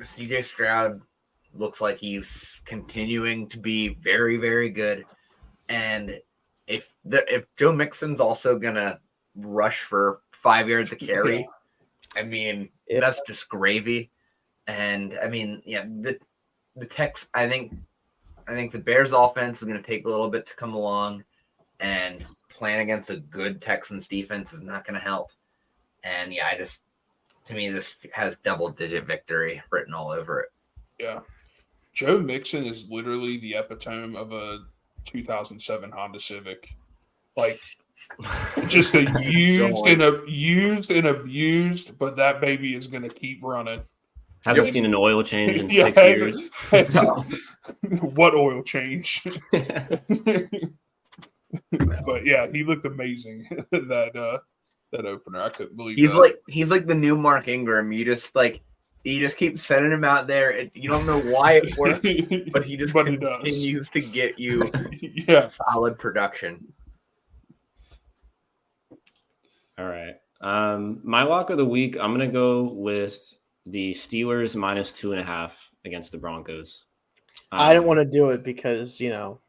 CJ Stroud looks like he's continuing to be very, very good. And if Joe Mixon's also going to rush for 5 yards a carry, I mean, that's just gravy. And I mean, the Tex, I think the Bears offense is going to take a little bit to come along, and playing against a good Texans defense is not going to help. And to me, this has double-digit victory written all over it. Yeah. Joe Mixon is literally the epitome of a 2007 Honda Civic. Just used and abused, but that baby is going to keep running. Hasn't seen an oil change in 6 years. What oil change? But yeah, he looked amazing that opener. I couldn't believe he's like the new Mark Ingram. You just keep sending him out there, and you don't know why it works, but he just continues to get you solid production. All right. My lock of the week, I'm gonna go with the Steelers minus 2.5 against the Broncos. I didn't want to do it because,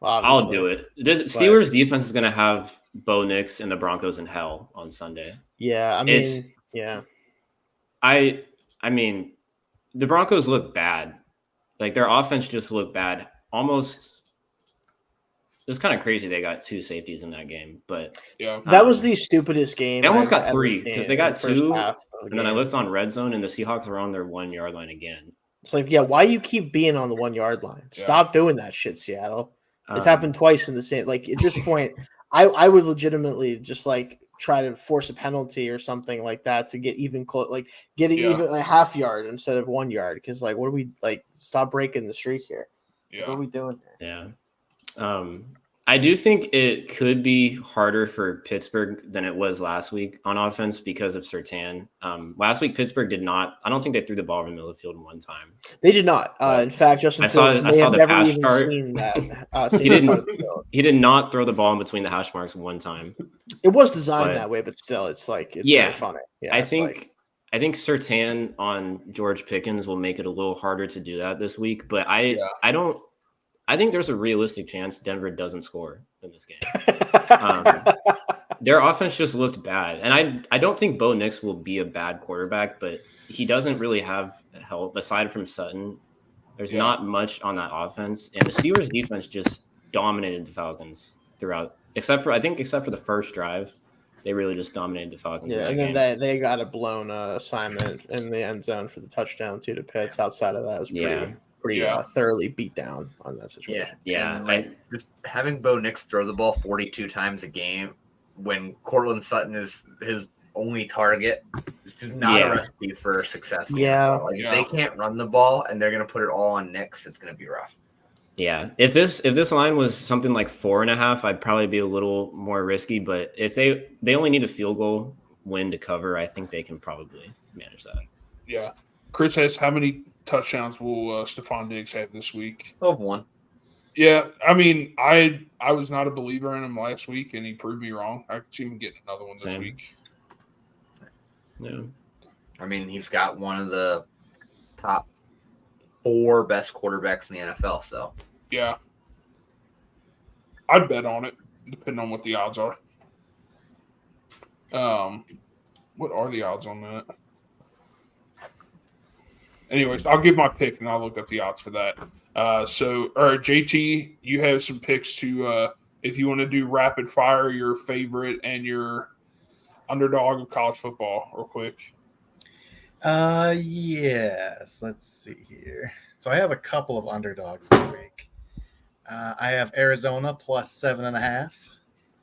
I'll do it. Steelers defense is going to have Bo Nix and the Broncos in hell on Sunday. Yeah, I mean, I mean, the Broncos look bad. Their offense just looked bad. Almost was kind of crazy they got 2 safeties in that game, but yeah, That was the stupidest game. they almost I've got ever 3 seen because they in got the first 2, half of the and then I game. looked on red zone and the Seahawks were on their 1 yard line again. It's like, yeah, why you keep being on the 1 yard line? Stop doing that shit, Seattle. It's happened twice in the same. Like at this point, I would legitimately just like try to force a penalty or something like that to get even close, like get it even a half yard instead of 1 yard. Because like, what are we like? Stop breaking the streak here. yeah. What are we doing Yeah. here? I do think it could be harder for Pittsburgh than it was last week on offense because of Surtain. Last week, Pittsburgh did not. I don't think they threw the ball over the middle of the field one time. They did not. In fact, Justin I saw the never pass even chart. seen that. He did not throw the ball in between the hash marks one time. It was designed that way, but still, it's like it's very funny. Yeah, I think Surtain on George Pickens will make it a little harder to do that this week. But I think there's a realistic chance Denver doesn't score in this game. Their offense just looked bad. And I don't think Bo Nix will be a bad quarterback, but he doesn't really have help aside from Sutton. There's not much on that offense. And the Steelers defense just dominated the Falcons throughout, except for the first drive. They really just dominated the Falcons. Yeah, and then they got a blown assignment in the end zone for the touchdown to Pitts. Outside of that, it was pretty thoroughly beat down on that situation. Yeah. Just having Bo Nix throw the ball 42 times a game when Cortland Sutton is his only target is not a recipe for success. If they can't run the ball and they're going to put it all on Nix, it's going to be rough. Yeah, if this line was something like 4.5, I'd probably be a little more risky. But if they only need a field goal win to cover, I think they can probably manage that. Yeah, Chris has how many touchdowns will Stephon Diggs have this week? 1. Yeah, I mean, I was not a believer in him last week, and he proved me wrong. I could see him getting another one this week. Yeah, I mean, he's got one of the top 4 best quarterbacks in the NFL. So yeah, I'd bet on it, depending on what the odds are. What are the odds on that? Anyways, I'll give my pick and I'll look up the odds for that. JT, you have some picks to if you want to do rapid fire, your favorite and your underdog of college football, real quick. Yes. Let's see here. So I have a couple of underdogs this week. I have Arizona plus 7.5.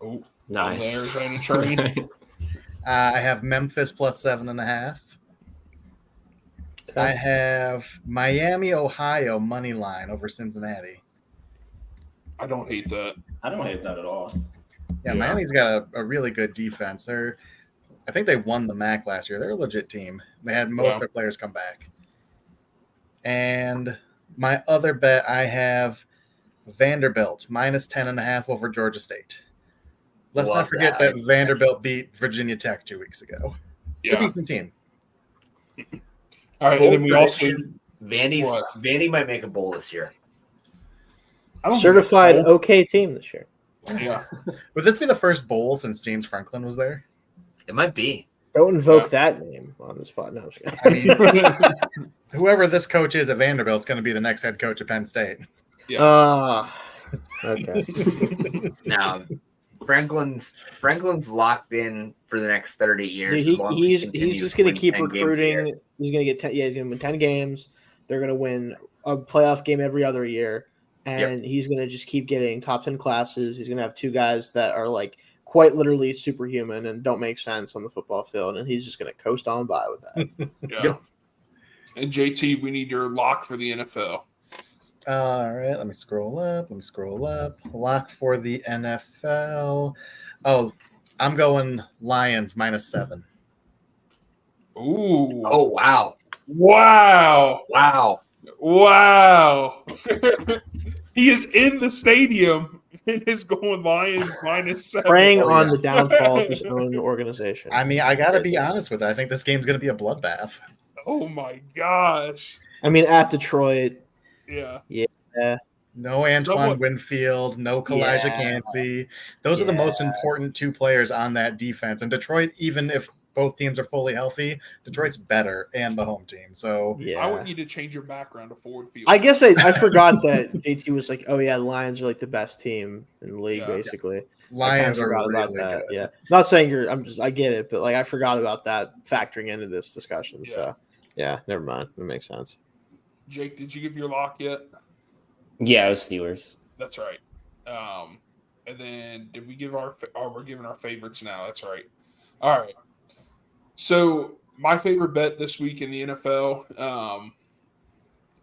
Oh, nice. Arizona train. I have Memphis plus 7.5. I have Miami, Ohio money line over Cincinnati. I don't hate that. I don't hate that at all. Yeah, Miami's got a really good defense. I think they won the MAC last year. They're a legit team. They had most of their players come back. And my other bet, I have Vanderbilt minus 10.5 over Georgia State. Let's not forget that Vanderbilt beat Virginia Tech 2 weeks ago. It's a decent team. All right, and then we also Vandy might make a bowl this year. Certified okay team this year. Yeah. Would this be the first bowl since James Franklin was there? It might be. Don't invoke that name on the spot. No, I mean, whoever this coach is at Vanderbilt is going to be the next head coach at Penn State. Yeah. Okay. Now, Franklin's locked in for the next 30 years. Dude, he's just going to keep recruiting. He's going to get 10. Yeah, he's going to win 10 games. They're going to win a playoff game every other year, and he's going to just keep getting top 10 classes. He's going to have 2 guys that are like quite literally superhuman and don't make sense on the football field, and he's just going to coast on by with that. Yeah. And JT, we need your lock for the NFL. All right, let me scroll up. Lock for the NFL. Oh, I'm going Lions minus 7. Ooh. Oh, wow. He is in the stadium and is going Lions minus 7. Preying on the downfall of his own organization. I mean, I got to be honest with it. I think this game's going to be a bloodbath. Oh, my gosh. I mean, at Detroit. Yeah. No Antoine Winfield, no Kalijah Cansey. Those are the most important 2 players on that defense. And Detroit, even if both teams are fully healthy, Detroit's better and the home team. So I would need to change your background to Ford Field. I guess I forgot that JT was like, oh yeah, the Lions are like the best team in the league, basically. Lions I forgot are about really that. good. Yeah, not saying I get it, but like I forgot about that factoring into this discussion. Yeah. So yeah, never mind. That makes sense. Jake, did you give your lock yet? Yeah, it was Steelers. That's right. And then did we give we're giving our favorites now. That's right. All right. So my favorite bet this week in the NFL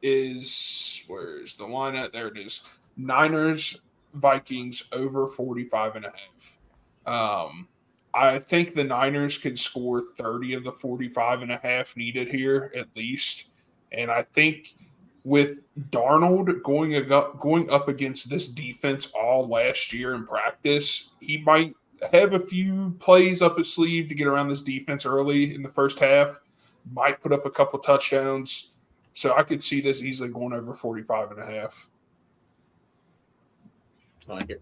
is, where's the line at? There it is. Niners, Vikings over 45.5. I think the Niners could score 30 of the 45.5 needed here at least. And I think with Darnold going up against this defense all last year in practice, he might have a few plays up his sleeve to get around this defense early in the first half, might put up a couple touchdowns. So I could see this easily going over 45.5. I like it.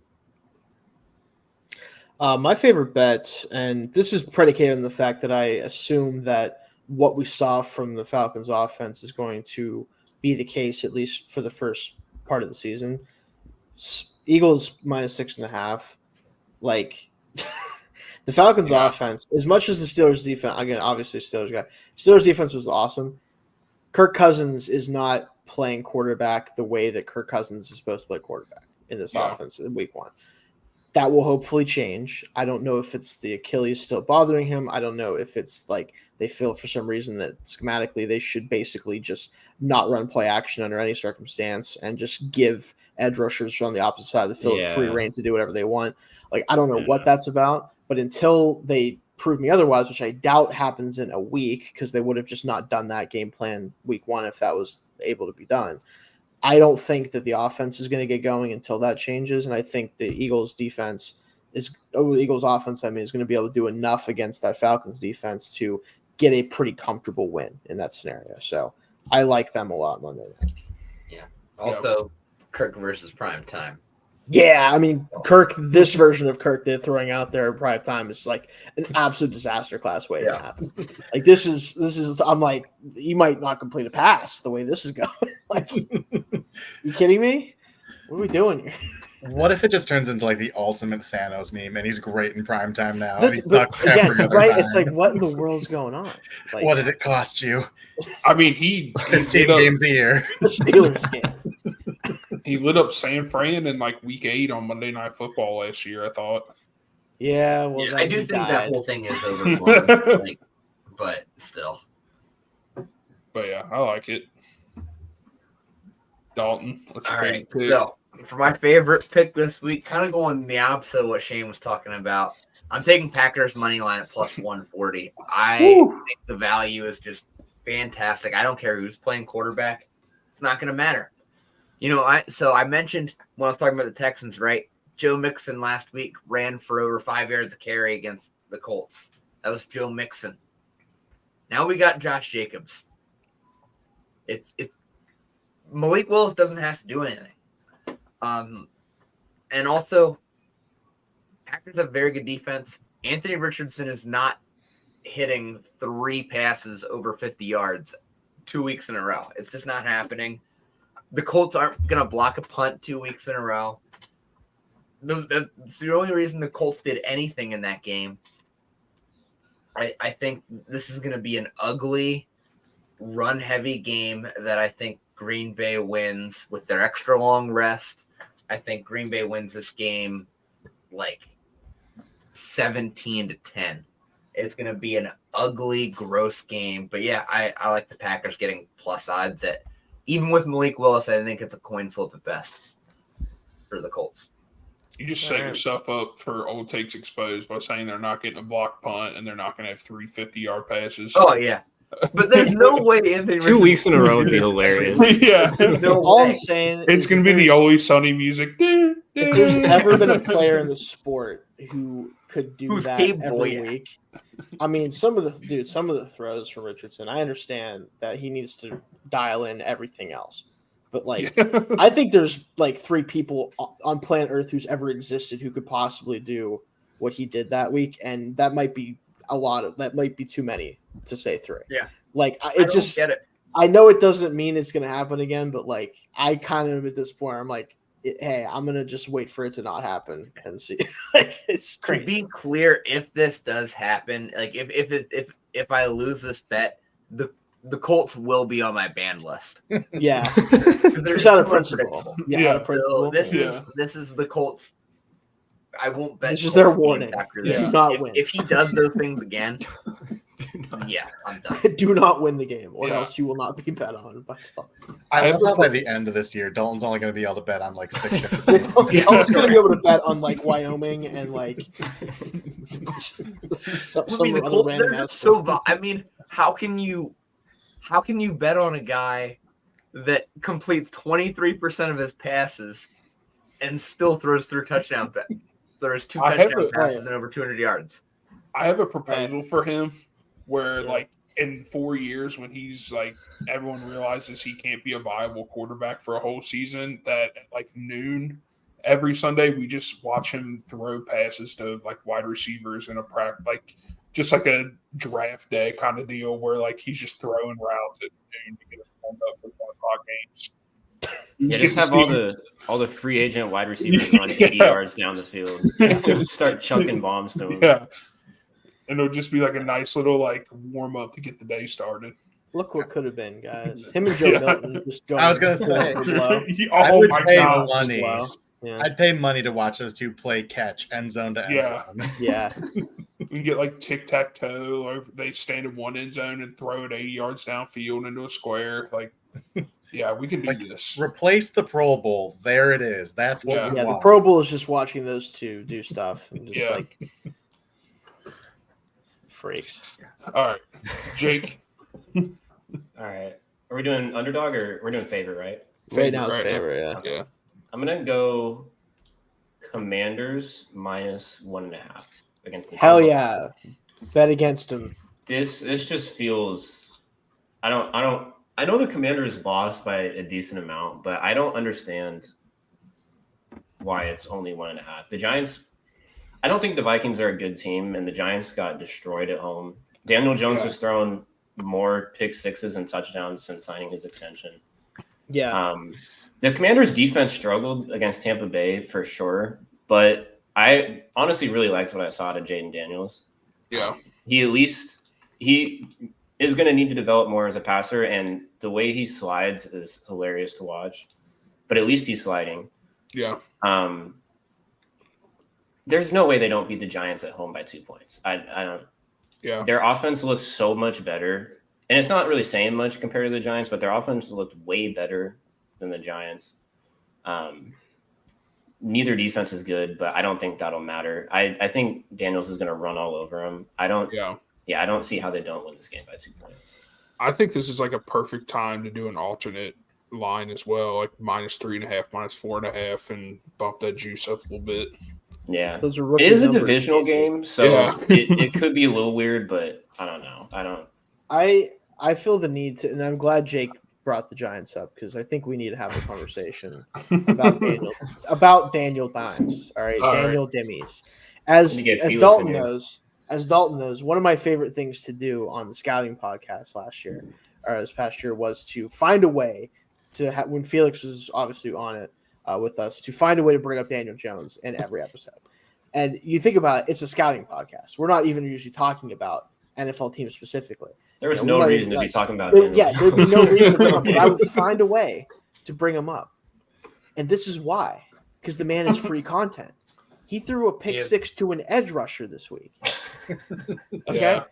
My favorite bet, and this is predicated on the fact that I assume that what we saw from the Falcons offense is going to be the case, at least for the first part of the season. Eagles -6.5. Like the Falcons offense, as much as the Steelers defense, again, obviously Steelers defense was awesome. Kirk Cousins is not playing quarterback the way that Kirk Cousins is supposed to play quarterback in this offense in week 1. That will hopefully change. I don't know if it's the Achilles still bothering him. I don't know if it's like they feel for some reason that schematically they should basically just not run play action under any circumstance and just give edge rushers on the opposite side of the field free reign to do whatever they want. Like, I don't know what that's about, but until they prove me otherwise, which I doubt happens in a week because they would have just not done that game plan week 1 if that was able to be done. I don't think that the offense is going to get going until that changes, and I think the Eagles offense is going to be able to do enough against that Falcons defense to get a pretty comfortable win in that scenario. So I like them a lot Monday night. Yeah. Also, Kirk versus prime time. Yeah, I mean, Kirk, this version of Kirk they're throwing out there in prime time is like an absolute disaster class way to happen. Like this is I'm like, you might not complete a pass the way this is going. Like, you kidding me? What are we doing here? What if it just turns into like the ultimate Thanos meme and he's great in prime time now? Again, right? It's like, what in the world's going on? Like, what did it cost you? I mean, he 15 games a year. The Steelers game. He lit up San Fran in like week 8 on Monday Night Football last year, I thought. Yeah, well, I do think that whole thing is overblown, but still. But yeah, I like it. Dalton, what's your favorite pick? So for my favorite pick this week, kind of going the opposite of what Shane was talking about, I'm taking Packers money line at plus 140. I think the value is just fantastic. I don't care who's playing quarterback; it's not going to matter. You know, I mentioned when I was talking about the Texans, right? Joe Mixon last week ran for over 5 yards a carry against the Colts. That was Joe Mixon. Now we got Josh Jacobs. It's Malik Willis doesn't have to do anything. And also, Packers have very good defense. Anthony Richardson is not hitting 3 passes over 50 yards 2 weeks in a row. It's just not happening. The Colts aren't going to block a punt 2 weeks in a row. It's the only reason the Colts did anything in that game. I think this is going to be an ugly, run-heavy game that I think Green Bay wins with their extra long rest. I think Green Bay wins this game like 17-10. It's going to be an ugly, gross game. But yeah, I like the Packers getting plus odds at, even with Malik Willis, I think it's a coin flip at best for the Colts. You just set yourself up for old takes exposed by saying they're not getting a block punt and they're not going to have 3 50-yard passes. Oh, yeah. But there's no way Anthony 2 weeks in a row would be hilarious. Yeah. All I'm saying it's going to be the Always Sunny music. If there's ever been a player in the sport who could do that every week, I mean, some of the throws from Richardson, I understand that he needs to dial in everything else. But, like, I think there's, like, 3 people on planet Earth who's ever existed who could possibly do what he did that week. And that might be that might be too many to say 3. Yeah. Like I don't get it. I know it doesn't mean it's going to happen again, but like I kind of at this point I'm like, hey, I'm going to just wait for it to not happen and see. Like, it's crazy. To be clear, if this does happen, like if I lose this bet, the Colts will be on my ban list. Yeah. They're Just out of too principle. unpredictable. Yeah, out of principle. So this is the Colts. I won't bet. This is Colts their games warning. after Yeah. this. Do not win. If he does those things again, yeah, I'm done. Do not win the game, or Yeah. else you will not be bet on by Dalton. I I love have how a- by the end of this year, Dalton's only going to be able to bet on like 6 different Dalton's going to be able to bet on like Wyoming and like some I mean, the other Colts, random they're ass just so. sport. I mean, how can you bet on a guy that completes 23% of his passes and still throws 2 touchdown I have touchdown a- passes and over 200 yards? I have a proposal for him where, like, in 4 years, when he's like, everyone realizes he can't be a viable quarterback for a whole season, that at like noon every Sunday, we just watch him throw passes to like wide receivers in a practice, like just like a draft day kind of deal where like he's just throwing routes at noon to get us warmed up for 1 o'clock games. Yeah, just have all the free agent wide receivers on 80 Yeah. yards down the field. Just start chucking bombs to them. Yeah. And it'll just be like a nice little like warm up to get the day started. Look what could have been, guys. Him and Joe Yeah. Milton just going. I was gonna blow say. for blow. I Oh would my pay god. money. Blow. Yeah. I'd pay money to watch those two play catch end zone to end Yeah. zone. Yeah. We can get like tic tac toe, or they stand in one end zone and throw it 80 yards downfield into a square. Like, yeah, we can do Like, this. Replace the Pro Bowl. There it is. That's what Yeah. we Yeah, the want. Pro Bowl is just watching those two do stuff and just Yeah. like freaks. All right, Jake. All right. Are we doing underdog or we're doing favorite, right? Right now, it's Right. favorite. Yeah. Yeah. I'm gonna go Commanders -1.5 against the Hell Giants. yeah, bet against him. This just feels. I know the Commanders lost by a decent amount, but I don't understand why it's only 1.5. The Giants. I don't think the Vikings are a good team, and the Giants got destroyed at home. Daniel Jones has thrown more pick sixes and touchdowns since signing his extension. Yeah, The Commanders' defense struggled against Tampa Bay for sure, but I honestly really liked what I saw to Jaden Daniels. Yeah. He is going to need to develop more as a passer, and the way he slides is hilarious to watch. But at least he's sliding. Yeah. There's no way they don't beat the Giants at home by 2 points. I don't. Yeah. Their offense looks so much better, and it's not really saying much compared to the Giants, but their offense looked way better than the Giants. Neither defense is good, but I don't think that'll matter. I think Daniels is going to run all over him. I don't see how they don't win this game by 2 points. I think this is like a perfect time to do an alternate line as well, like -3.5, -4.5, and bump that juice up a little bit. Yeah. those are It rookie is a numbers. divisional game, so Yeah. it could be a little weird, but I don't know. I feel the need to, and I'm glad Jake brought the Giants up because I think we need to have a conversation about Daniel Dimes. All right, All Daniel Dimmies. As Let me get Felix Dalton in here. knows, one of my favorite things to do on the scouting podcast this past year was to find a way to when Felix was obviously on it with us, to find a way to bring up Daniel Jones in every episode. And you think about it, it's a scouting podcast. We're not even usually talking about NFL teams specifically. There was Yeah, we no might reason to even, be talking about There'd Daniel be Jones. no reason to bring him up, but I would find a way to bring him up. And this is why. Because the man is free content. He threw a pick six to an edge rusher this week. Okay? Yeah.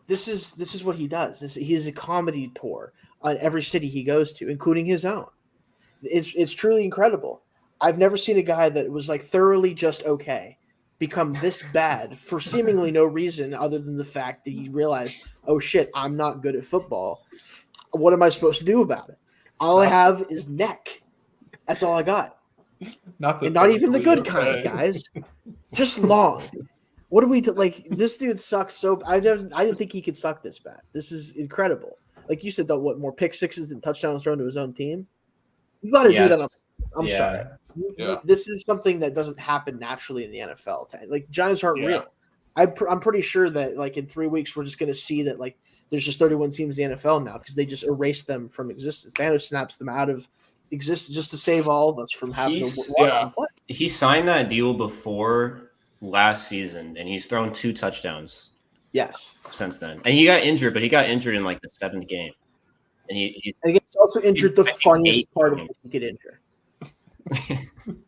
This is what he does. He is a comedy tour on every city he goes to, including his own. It's truly incredible. I've never seen a guy that was like thoroughly just okay become this bad for seemingly no reason other than the fact that he realized, oh shit, I'm not good at football. What am I supposed to do about it? All I have is neck. That's all I got. Not Even the good kind, guys. Just long. What do we do? Like, this dude sucks so I didn't think he could suck this bad. This is incredible. Like you said, more pick sixes than touchdowns thrown to his own team? You got to do that. I'm sorry. Yeah. This is something that doesn't happen naturally in the NFL. Like, Giants aren't real. I'm pretty sure that like in 3 weeks we're just going to see that like there's just 31 teams in the NFL now because they just erased them from existence. Thanos snaps them out of existence just to save all of us from having to watch them play. He signed that deal before last season, and he's thrown 2 touchdowns. Yes. Since then, and he got injured, but he got injured in like the 7th game, and he also injured the funniest part of when he get injured.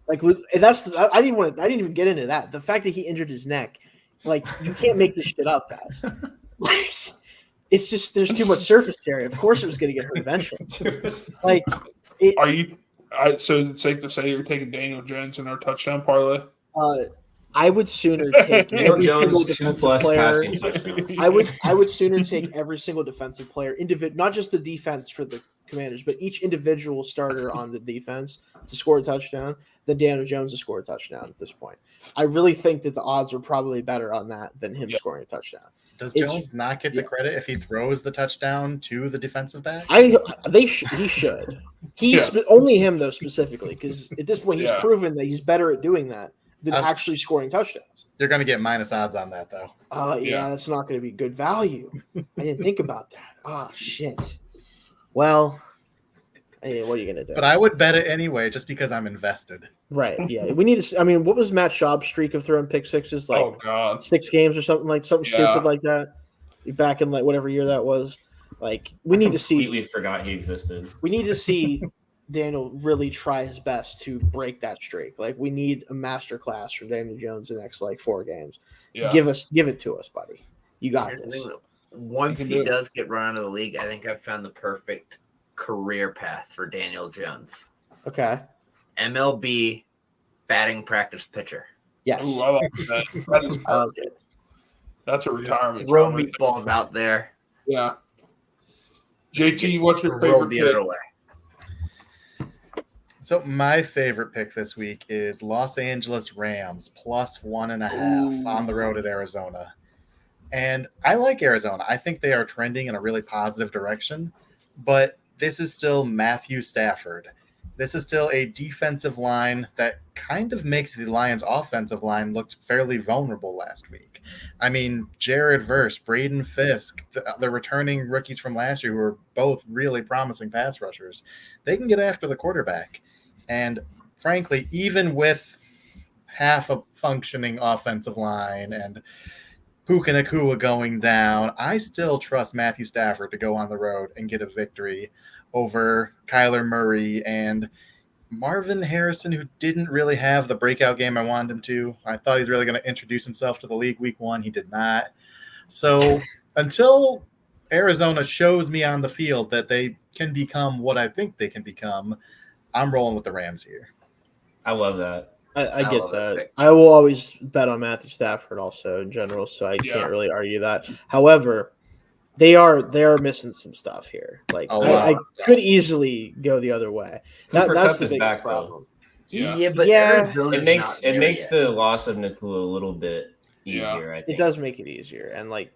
Like, and that's I didn't even get into that. The fact that he injured his neck, like you can't make this shit up, guys. Like, it's just there's too much surface area. Of course, it was going to get hurt eventually. Like, so it's safe to say you're taking Daniel Jones in our touchdown parlay? I would sooner take every single defensive player. I would sooner take every single defensive player, not just the defense for the Commanders, but each individual starter on the defense to score a touchdown than Daniel Jones to score a touchdown at this point. I really think that the odds are probably better on that than him scoring a touchdown. Does Jones not get the credit if he throws the touchdown to the defensive back? He should. Only him though specifically because at this point he's proven that he's better at doing that than actually scoring touchdowns. You're going to get minus odds on that though. That's not going to be good value. I didn't think about that. Oh shit. Well, hey, what are you going to do? But I would bet it anyway just because I'm invested. Right. Yeah. We need to. I mean, what was Matt Schaub's streak of throwing pick sixes? Like 6 games or something stupid like that. Back in like whatever year that was. Like we need to see. Completely forgot he existed. We need to see Daniel really try his best to break that streak. Like we need a master class from Daniel Jones the next like 4 games. Yeah. Give it to us, buddy. You got this. Once he does get run out of the league, I think I've found the perfect career path for Daniel Jones. Okay. MLB batting practice pitcher. Yes. Ooh, I like that. That is perfect. That's a retirement. Throw meatballs out there. Yeah. JT, what's your favorite pick? Other way. So my favorite pick this week is Los Angeles Rams plus 1.5 on the road at Arizona. And I like Arizona. I think they are trending in a really positive direction, but this is still Matthew Stafford. This is still a defensive line that kind of makes the Lions' offensive line look fairly vulnerable last week. I mean, Jared Verse, Braden Fisk, the returning rookies from last year who were both really promising pass rushers, they can get after the quarterback. And frankly, even with half a functioning offensive line and Puka Nacua going down, I still trust Matthew Stafford to go on the road and get a victory over Kyler Murray and Marvin Harrison, who didn't really have the breakout game I wanted him to. I thought he was really going to introduce himself to the league week 1. He did not. So until Arizona shows me on the field that they can become what I think they can become, I'm rolling with the Rams here. I love that. I get that. I will always bet on Matthew Stafford also in general, so I can't really argue that. However, they are missing some stuff here. Like I could easily go the other way. That's the big problem. It makes the loss of Nacua a little bit easier. I think it does make it easier, and like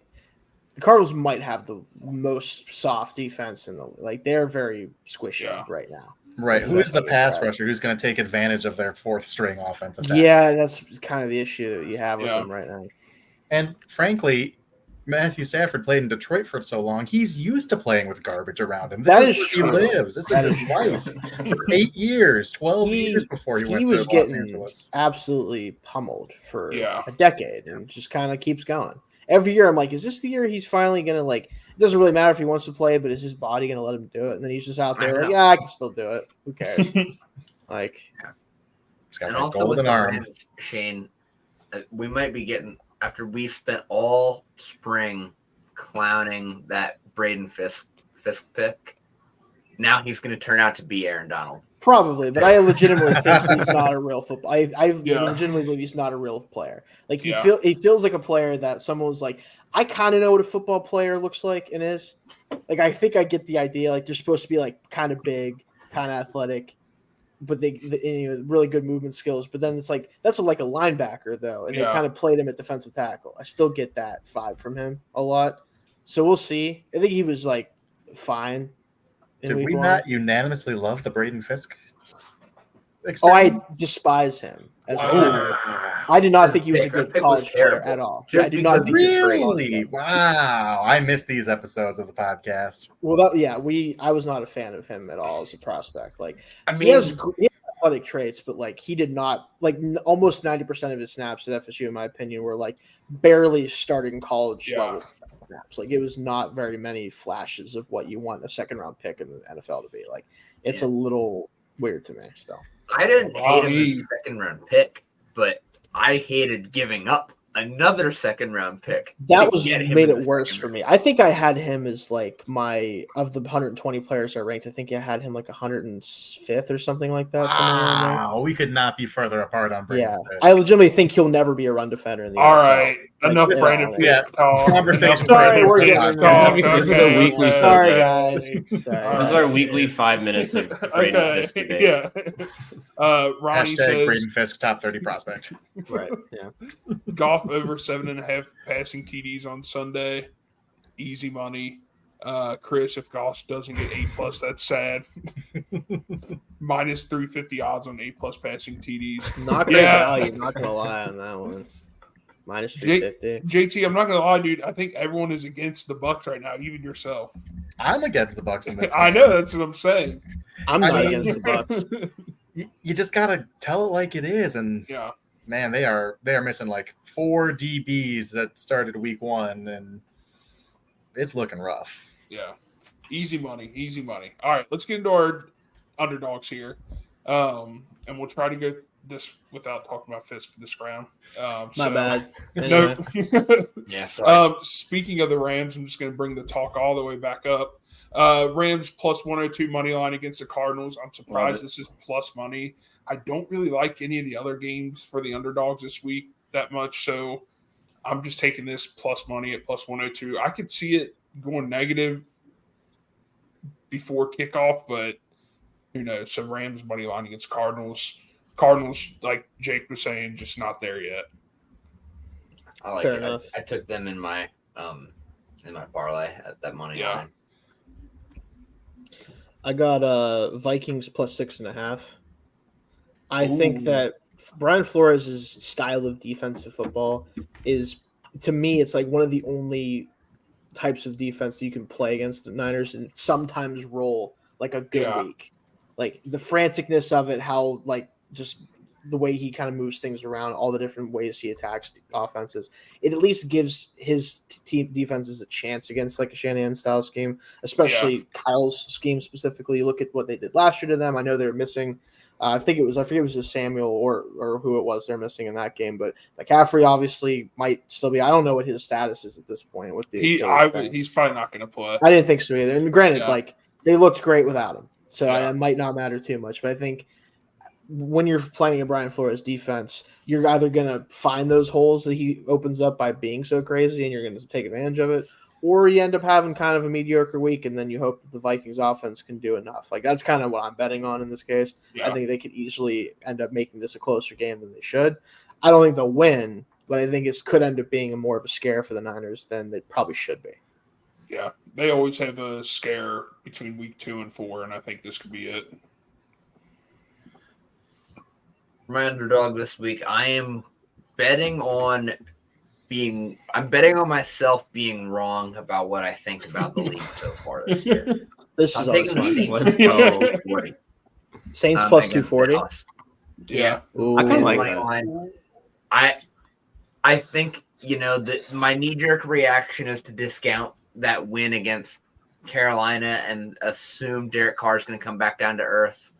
the Cardinals might have the most soft defense in the like they're very squishy right now. Right. Who is the pass rusher who's going to take advantage of their 4th string offensive back? Yeah, that's kind of the issue that you have with them right now. And frankly, Matthew Stafford played in Detroit for so long. He's used to playing with garbage around him. This is where he lives. This is his life. For 8 years, 12 years before he went to Los Angeles. Absolutely pummeled for a decade and just kind of keeps going. Every year I'm like, is this the year he's finally going to like – it doesn't really matter if he wants to play, but is his body going to let him do it? And then he's just out there like, I can still do it. Who cares? Like, he's got and that also golden with the arm. Rams, Shane, we might be getting after we spent all spring clowning that Braden Fisk pick. Now he's going to turn out to be Aaron Donald. Probably, but I legitimately think he's not a real football. I legitimately believe he's not a real player. Like he feels like a player that someone was like, I kind of know what a football player looks like and is. Like I think I get the idea. Like they're supposed to be like kind of big, kind of athletic, but they really good movement skills. But then it's like that's like a linebacker though, and they kind of played him at defensive tackle. I still get that vibe from him a lot. So we'll see. I think he was like fine. Did we not unanimously love the Braden Fisk experience? I despise him as a Wow. player. I did not think he was a good college player at all. Just I do not because think he was a good college Really? player. Wow. I missed these episodes of the podcast. Well, I was not a fan of him at all as a prospect. Like, I he mean, has athletic traits, but like he did not almost 90% of his snaps at FSU, in my opinion, were like barely starting college level snaps. Like, it was not very many flashes of what you want a second round pick in the NFL to be. Like, it's a little weird to me still. I didn't hate him as a second round pick, but I hated giving up another second round pick. That was made it worse for me. I think I had him as like of the 120 players I ranked. I think I had him like 105th or something like that. Wow, we could not be further apart on Brandon. Yeah, I legitimately think he'll never be a run defender in the NFL. All right, enough Brandon Fisk talk. Conversation. Sorry, we're getting This is a weekly. Sorry, guys. This is our weekly 5 minutes of Brandon Fisk debate. Yeah. Ronnie says Braden Fisk top 30 prospect. Right. Yeah. Goff over 7.5 passing TDs on Sunday. Easy money. Chris, if Goff doesn't get A+, that's sad. Minus 350 odds on A+ passing TDs. Not great value. Not gonna lie on that one. Minus 350. JT, I'm not gonna lie, dude. I think everyone is against the Bucs right now, even yourself. I'm against the Bucs in this. I know, that's what I'm saying. I'm not against the Bucs. You just gotta tell it like it is, and man, they are missing like 4 DBs that started week 1, and it's looking rough. Yeah, easy money. All right, let's get into our underdogs here, and we'll try to go this without talking about Fisk for this round. My bad. Anyway. No. Yeah. Sorry. Speaking of the Rams, I'm just going to bring the talk all the way back up. Rams plus 102 money line against the Cardinals. I'm surprised this is plus money. I don't really like any of the other games for the underdogs this week that much, so I'm just taking this plus money at plus 102. I could see it going negative before kickoff, but who knows? So Rams money line against Cardinals. Cardinals, like Jake was saying, just not there yet. I like it. I took them in my parlay at that money line. I got Vikings plus 6.5. I think that Brian Flores' style of defensive football is, to me, it's like one of the only types of defense that you can play against the Niners and sometimes roll like a good week. Like the franticness of it, how like just the way he kind of moves things around, all the different ways he attacks offenses. It at least gives his team defenses a chance against like a Shanahan style scheme, especially Kyle's scheme specifically. You look at what they did last year to them. I know they were missing. I forget it was just Samuel or who it was they're missing in that game, but McCaffrey obviously might still be. I don't know what his status is at this point with the. He's probably not going to play. I didn't think so either. And granted, like they looked great without him, so it might not matter too much. But I think when you're playing a Brian Flores defense, you're either going to find those holes that he opens up by being so crazy, and you're going to take advantage of it, or you end up having kind of a mediocre week, and then you hope that the Vikings offense can do enough. Like that's kind of what I'm betting on in this case. I think they could easily end up making this a closer game than they should. I don't think they'll win, but I think it could end up being more of a scare for the Niners than they probably should be. Yeah, they always have a scare between week 2 and 4, and I think this could be it. My underdog this week, I'm betting on myself being wrong about what I think about the league so far this year. I'm taking the Saints. Saints plus 240. Yeah. I kind of like that. I think, that my knee-jerk reaction is to discount that win against Carolina and assume Derek Carr is going to come back down to earth.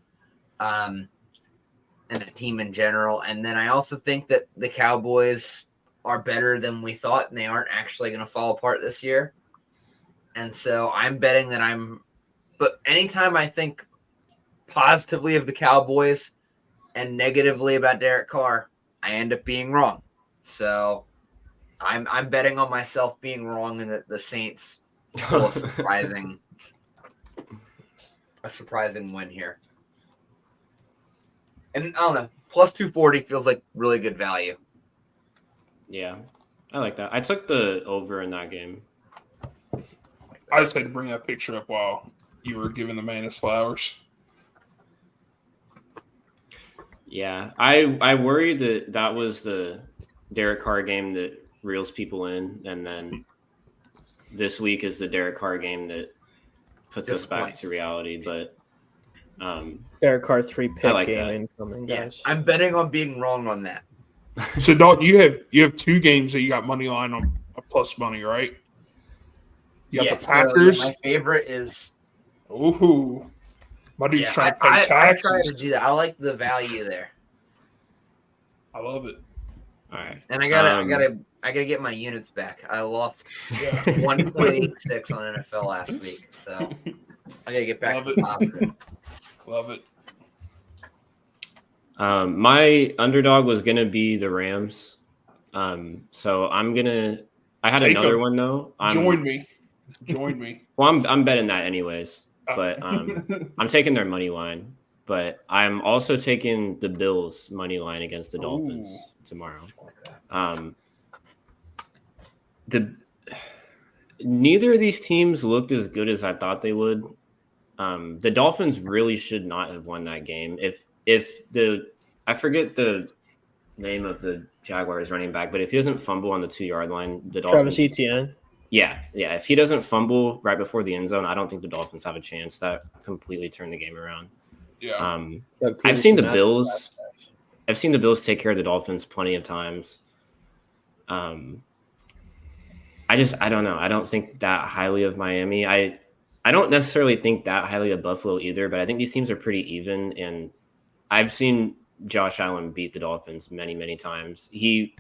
And a team in general. And then I also think that the Cowboys are better than we thought, and they aren't actually going to fall apart this year. And so I'm betting that but anytime I think positively of the Cowboys and negatively about Derek Carr, I end up being wrong. So I'm betting on myself being wrong and that the Saints will a surprising win here. And I don't know, plus 240 feels like really good value. Yeah, I like that. I took the over in that game. I just had to bring that picture up while you were giving the man his flowers. Yeah, I worry that was the Derek Carr game that reels people in, and then this week is the Derek Carr game that puts us back to reality. But Derek Carr 3-pick like game that. incoming, Yeah, guys. I'm betting on being wrong on that. So Dalton, you have 2 games that you got money line on a plus money, right? You got the Packers. So, my favorite is. Ooh, my dude's trying to pay I taxes. try to do that. I like the value there. I love it. All right, And I gotta get my units back. I lost 1.86 on NFL last week, so I gotta get back to the positive. Love it. My underdog was gonna be the Rams. So I had another one though. Join me. Well, I'm betting that anyways, but I'm taking their money line. But I'm also taking the Bills money line against the Dolphins tomorrow. Neither of these teams looked as good as I thought they would. The Dolphins really should not have won that game. I forget the name of the Jaguars running back, but if he doesn't fumble on the 2-yard line, the Dolphins. Travis Etienne. Yeah. If he doesn't fumble right before the end zone, I don't think the Dolphins have a chance. That completely turned the game around. Yeah. I've seen the Bills. I've seen the Bills take care of the Dolphins plenty of times. I don't know. I don't think that highly of Miami. I don't necessarily think that highly of Buffalo either, but I think these teams are pretty even. And I've seen Josh Allen beat the Dolphins many, many times. He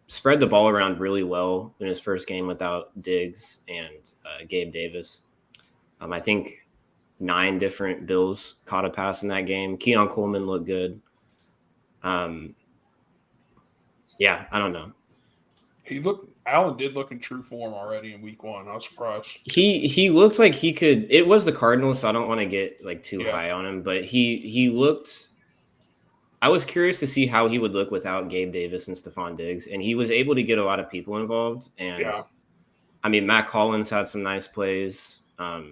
spread the ball around really well in his first game without Diggs and Gabe Davis. I think 9 different Bills caught a pass in that game. Keon Coleman looked good. Yeah, I don't know. Allen did look in true form already in week 1. I was surprised. He looked like he could. It was the Cardinals, so I don't want to get too high on him, but he looked. I was curious to see how he would look without Gabe Davis and Stephon Diggs, and he was able to get a lot of people involved. And I mean, Matt Collins had some nice plays. I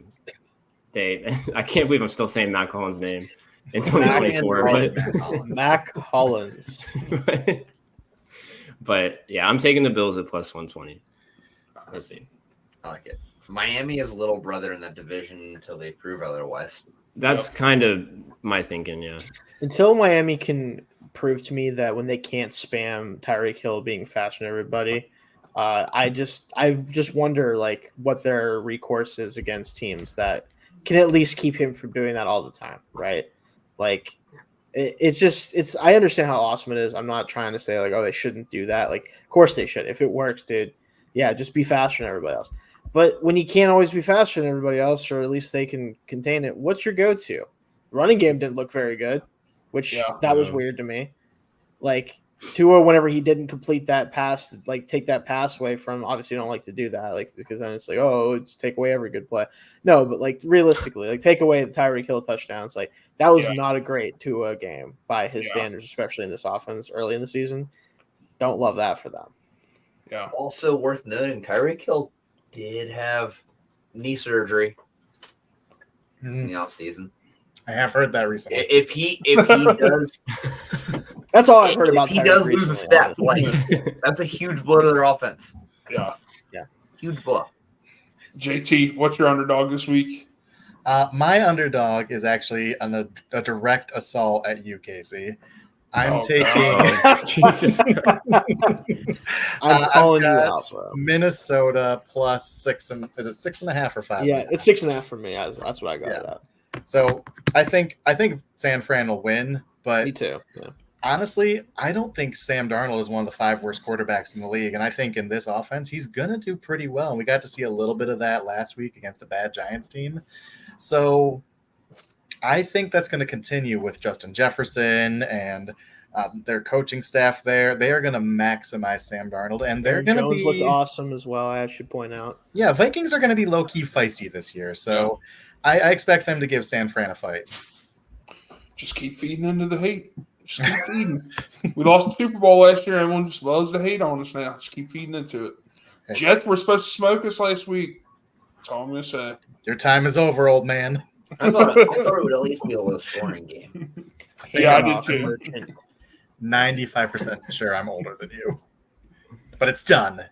can't believe I'm still saying Matt Collins' name in 2024, but Mac Hollins. But yeah, I'm taking the Bills at plus 120. Let's see. I like it. Miami is little brother in that division until they prove otherwise. That's kind of my thinking, yeah. Until Miami can prove to me that when they can't spam Tyreek Hill being faster than everybody, I just wonder what their recourse is against teams that can at least keep him from doing that all the time, right? I understand how awesome it is. I'm not trying to say they shouldn't do that. Of course they should. If it works, dude, yeah, just be faster than everybody else. But when you can't always be faster than everybody else, or at least they can contain it, what's your go-to? Running game didn't look very good, which was weird to me. Tua, whenever he didn't complete that pass, take that pass away from, obviously you don't like to do that, because then it's it's take away every good play. No, but realistically, take away the Tyreek Hill touchdown. It's that was not a great Tua game by his standards, especially in this offense early in the season. Don't love that for them. Yeah. Also worth noting, Tyreek Hill did have knee surgery in the offseason. I have heard that recently. If he does, that's all I've heard about. If he does lose a step, that's a huge blow to their offense. Yeah, huge blow. JT, what's your underdog this week? My underdog is actually a direct assault at you, Casey. I'm taking Jesus. I'm calling you out, bro. Minnesota plus 6 and is it 6.5 or 5? Yeah, it's 6.5 for me. That's what I got it at. So I think San Fran will win, but me too. Yeah. Honestly, I don't think Sam Darnold is one of the 5 worst quarterbacks in the league, and I think in this offense he's gonna do pretty well. And we got to see a little bit of that last week against a bad Giants team, so I think that's going to continue with Justin Jefferson and their coaching staff there. They are going to maximize Sam Darnold, and they're going to be looked awesome as well. I should point out. Yeah, Vikings are going to be low key feisty this year, so I expect them to give San Fran a fight. Just keep feeding into the hate. Just keep feeding. We lost the Super Bowl last year. Everyone just loves to hate on us now. Just keep feeding into it. Hey. Jets were supposed to smoke us last week. That's all I'm going to say. Your time is over, old man. I thought it would at least be a low scoring game. I did too. 95% sure I'm older than you. But it's done.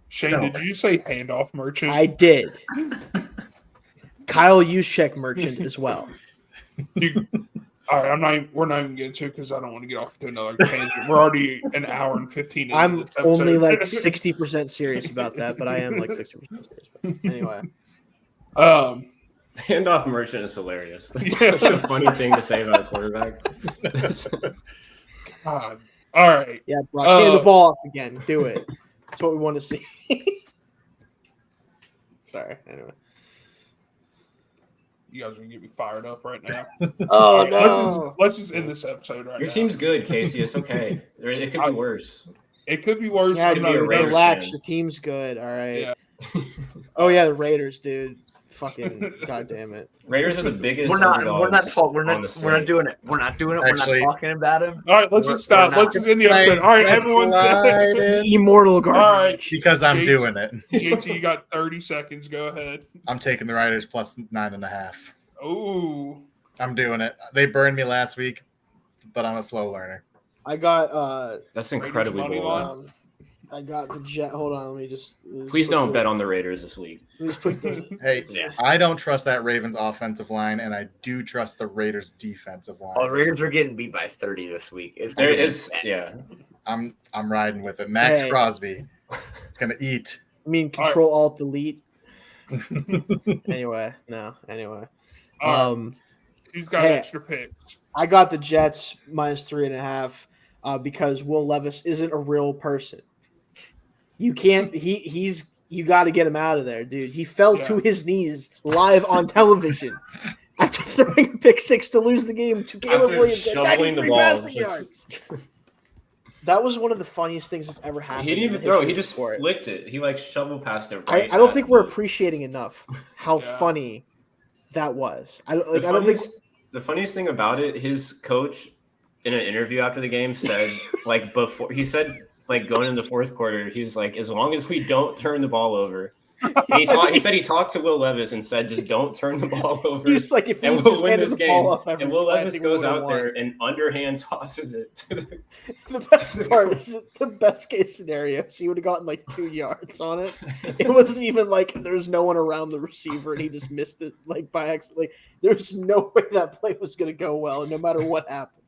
Shane, did you say handoff merchant? I did. Kyle Juszczyk merchant as well. All right, we're not even getting to it because I don't want to get off to another tangent. We're already an hour and 15 into I'm this episode. only like 60% serious about that, but I am like 60% serious. But anyway. Handoff merchant is hilarious. That's such a funny thing to say about a quarterback. God. All right. Yeah, Brock, hand the ball off again. Do it. That's what we want to see. Sorry. Anyway. You guys are going to get me fired up right now. Oh, right, no. Let's just end this episode right now. Your team's good, Casey. It's okay. It could be worse. It could be worse. Yeah, could be a dude, Raiders relax. fan. The team's good. All right. Yeah. Oh, yeah, the Raiders, dude. Fucking goddamn it. Raiders are the biggest. We're not doing it. We're not Actually- talking about him. All right, let's just stop. We're not. Let's just end the episode. All right, everyone. Immortal All right. garbage. Because I'm JT. doing it. JT, you got 30 seconds. Go ahead. I'm taking the Riders plus 9.5. Ooh. I'm doing it. They burned me last week, but I'm a slow learner. I got That's incredibly money bold. line? I got the Jet. Hold on, let me just. Please don't bet on the Raiders this week. Let me just put the. Hey, Yeah. I don't trust that Ravens offensive line, and I do trust the Raiders defensive line. Oh, the Raiders are getting beat by 30 this week. It's There gonna be is, bad. yeah. I'm riding with it. Max Hey. Crosby. It's gonna eat. I mean, Control Alt Delete. Anyway, no. Anyway, All right. Who's got hey. extra picks? I got the Jets minus 3.5 because Will Levis isn't a real person. You can't. He's. You got to get him out of there, dude. He fell to his knees live on television after throwing a pick six to lose the game to Caleb After Williams at shoveling the 93 ball, passing just- yards. That was one of the funniest things that's ever happened. He didn't even in the throw. history He of the just sport. flicked it. He like shoveled past it. I Right don't at think we're the- appreciating enough how Yeah. funny that was. I The don't think. the funniest thing about it, his coach in an interview after the game said, like before he said, like going in the fourth quarter, he was like, as long as we don't turn the ball over. And he said he talked to Will Levis and said, just don't turn the ball over. He was like, if we and we'll just win handed this the ball game. off every And Will play, I Levis think we goes would've out won. there and underhand tosses it to the The best part is the best case scenario. So he would have gotten like 2 yards on it. It wasn't even like there's no one around the receiver and he just missed it like by accident. Like, there's no way that play was going to go well, no matter what happened.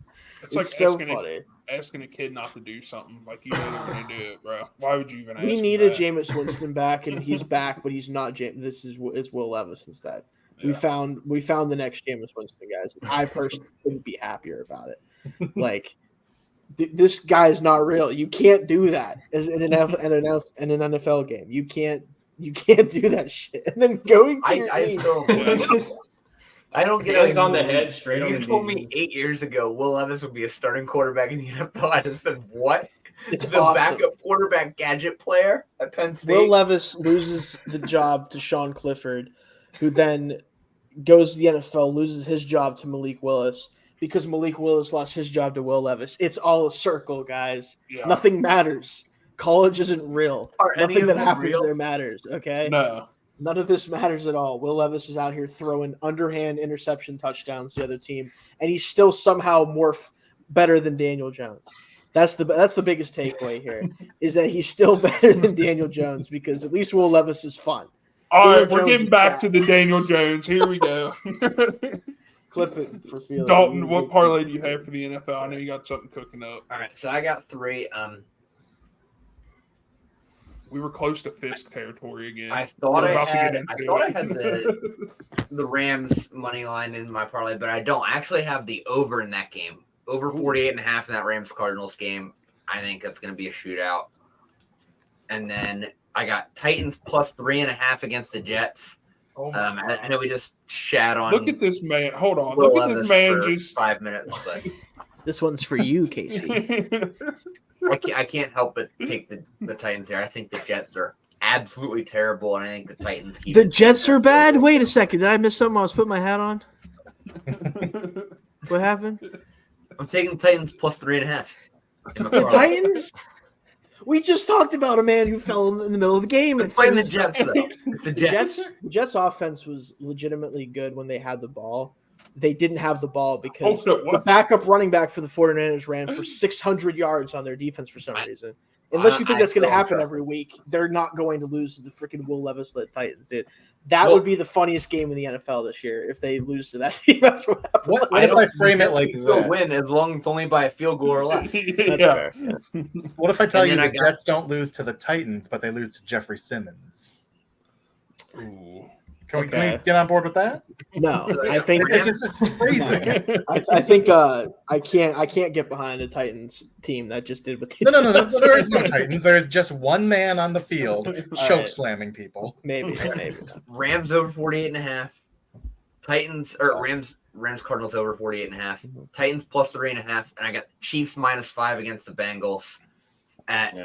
It's It's like so funny. asking a kid not to do something. Like, you know they're going to do it, bro. Why would you even ask We him needed that? Jameis Winston back, and he's back, but he's not. It's Will Levis instead. Yeah. We found the next Jameis Winston, guys. I personally couldn't be happier about it. Like, this guy is not real. You can't do that as in an NFL game. You can't do that shit. And then going to your I team- still. I don't get hands how on the you- head, straight on You the told me knees. 8 years ago Will Levis would be a starting quarterback in the NFL. I just said, what? It's The awesome. backup quarterback gadget player at Penn State? Will Levis loses the job to Sean Clifford, who then goes to the NFL, loses his job to Malik Willis because Malik Willis lost his job to Will Levis. It's all a circle, guys. Yeah. Nothing matters. College isn't real. Are any Nothing of that them happens real? there matters, okay? No. None of this matters at all. Will Levis is out here throwing underhand interception touchdowns to the other team, and he's still somehow better than Daniel Jones. That's the biggest takeaway here is that he's still better than Daniel Jones because at least Will Levis is fun. All Daniel right, we're Jones getting is back sad. to the Daniel Jones. Here we go. Clip it for feeling. Dalton, what parlay do you have for the NFL? I know you got something cooking up. All right, so I got 3. We were close to Fisk territory again. I thought We're I about to had get into the Rams money line in my parlay, but I don't. I actually have the over in that game. Over 48.5 in that Rams Cardinals game. I think that's going to be a shootout. And then I got Titans plus 3.5 against the Jets. Oh my I God. know we just chat on. Look at this man. Hold on. Will Look at Levis this man for just. 5 minutes, but This one's for you, Casey. I can't help but take the Titans there. I think the Jets are absolutely terrible, and I think the Titans keep The it. Jets are bad. Wait a second. Did I miss something? I was putting my hat on. What happened? I'm taking the Titans plus 3.5. in my The parlay. Titans. We just talked about a man who fell in the middle of the game They're and playing the threw his- Jets, though. It's the Jets. Jets offense was legitimately good when they had the ball, they didn't have the ball because Oh, no, the what? backup running back for the 49ers ran for 600 yards on their defense for some reason. Unless you think that's going to happen every week, they're not going to lose to the freaking Will Levis-led Titans, dude. That would be the funniest game in the NFL this year if they lose to that team after what happened. What if I frame it like They'll this? win as long as it's only by a field goal or less. That's fair. Yeah. What if I tell And you then the Jets don't lose to the Titans, but they lose to Jeffrey Simmons? Ooh. Can we get on board with that? No, So, I think It's just phrasing. I think I can't get behind a Titans team that just did what they No. did. There is no Titans. There is just one man on the field choke right. slamming people. Maybe. Rams over 48.5. Titans or Rams Cardinals over 48.5. Titans plus 3.5, and I got Chiefs -5 against the Bengals. At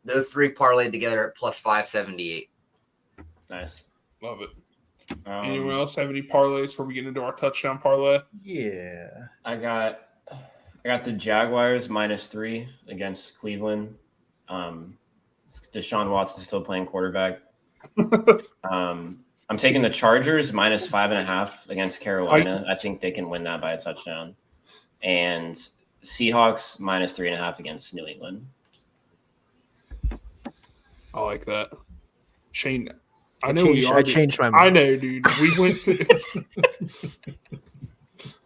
those three parlayed together at plus 578. Nice. Love it. Anyone else have any parlays before we get into our touchdown parlay? Yeah. I got the Jaguars -3 against Cleveland. Deshaun Watson still playing quarterback. I'm taking the Chargers -5.5 against Carolina. I think they can win that by a touchdown. And Seahawks -3.5 against New England. I like that. Shane, I changed my mind. I know, dude.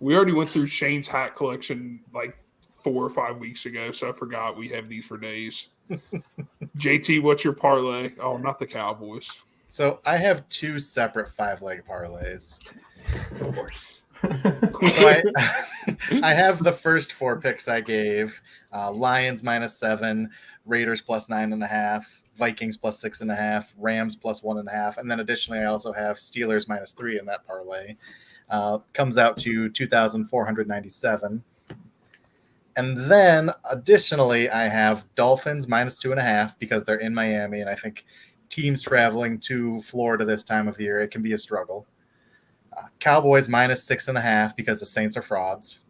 We already went through Shane's hat collection like 4 or 5 weeks ago, so I forgot we have these for days. JT, what's your parlay? Oh, not the Cowboys. So I have 2 separate 5-leg parlays. Of course. So I have the first 4 picks I gave: Lions -7, Raiders plus 9.5, Vikings plus 6.5, Rams plus 1.5, and then additionally I also have Steelers -3 in that parlay. Comes out to 2,497. And then additionally I have Dolphins -2.5 because they're in Miami, and I think teams traveling to Florida this time of year, it can be a struggle. Cowboys -6.5 because the Saints are frauds.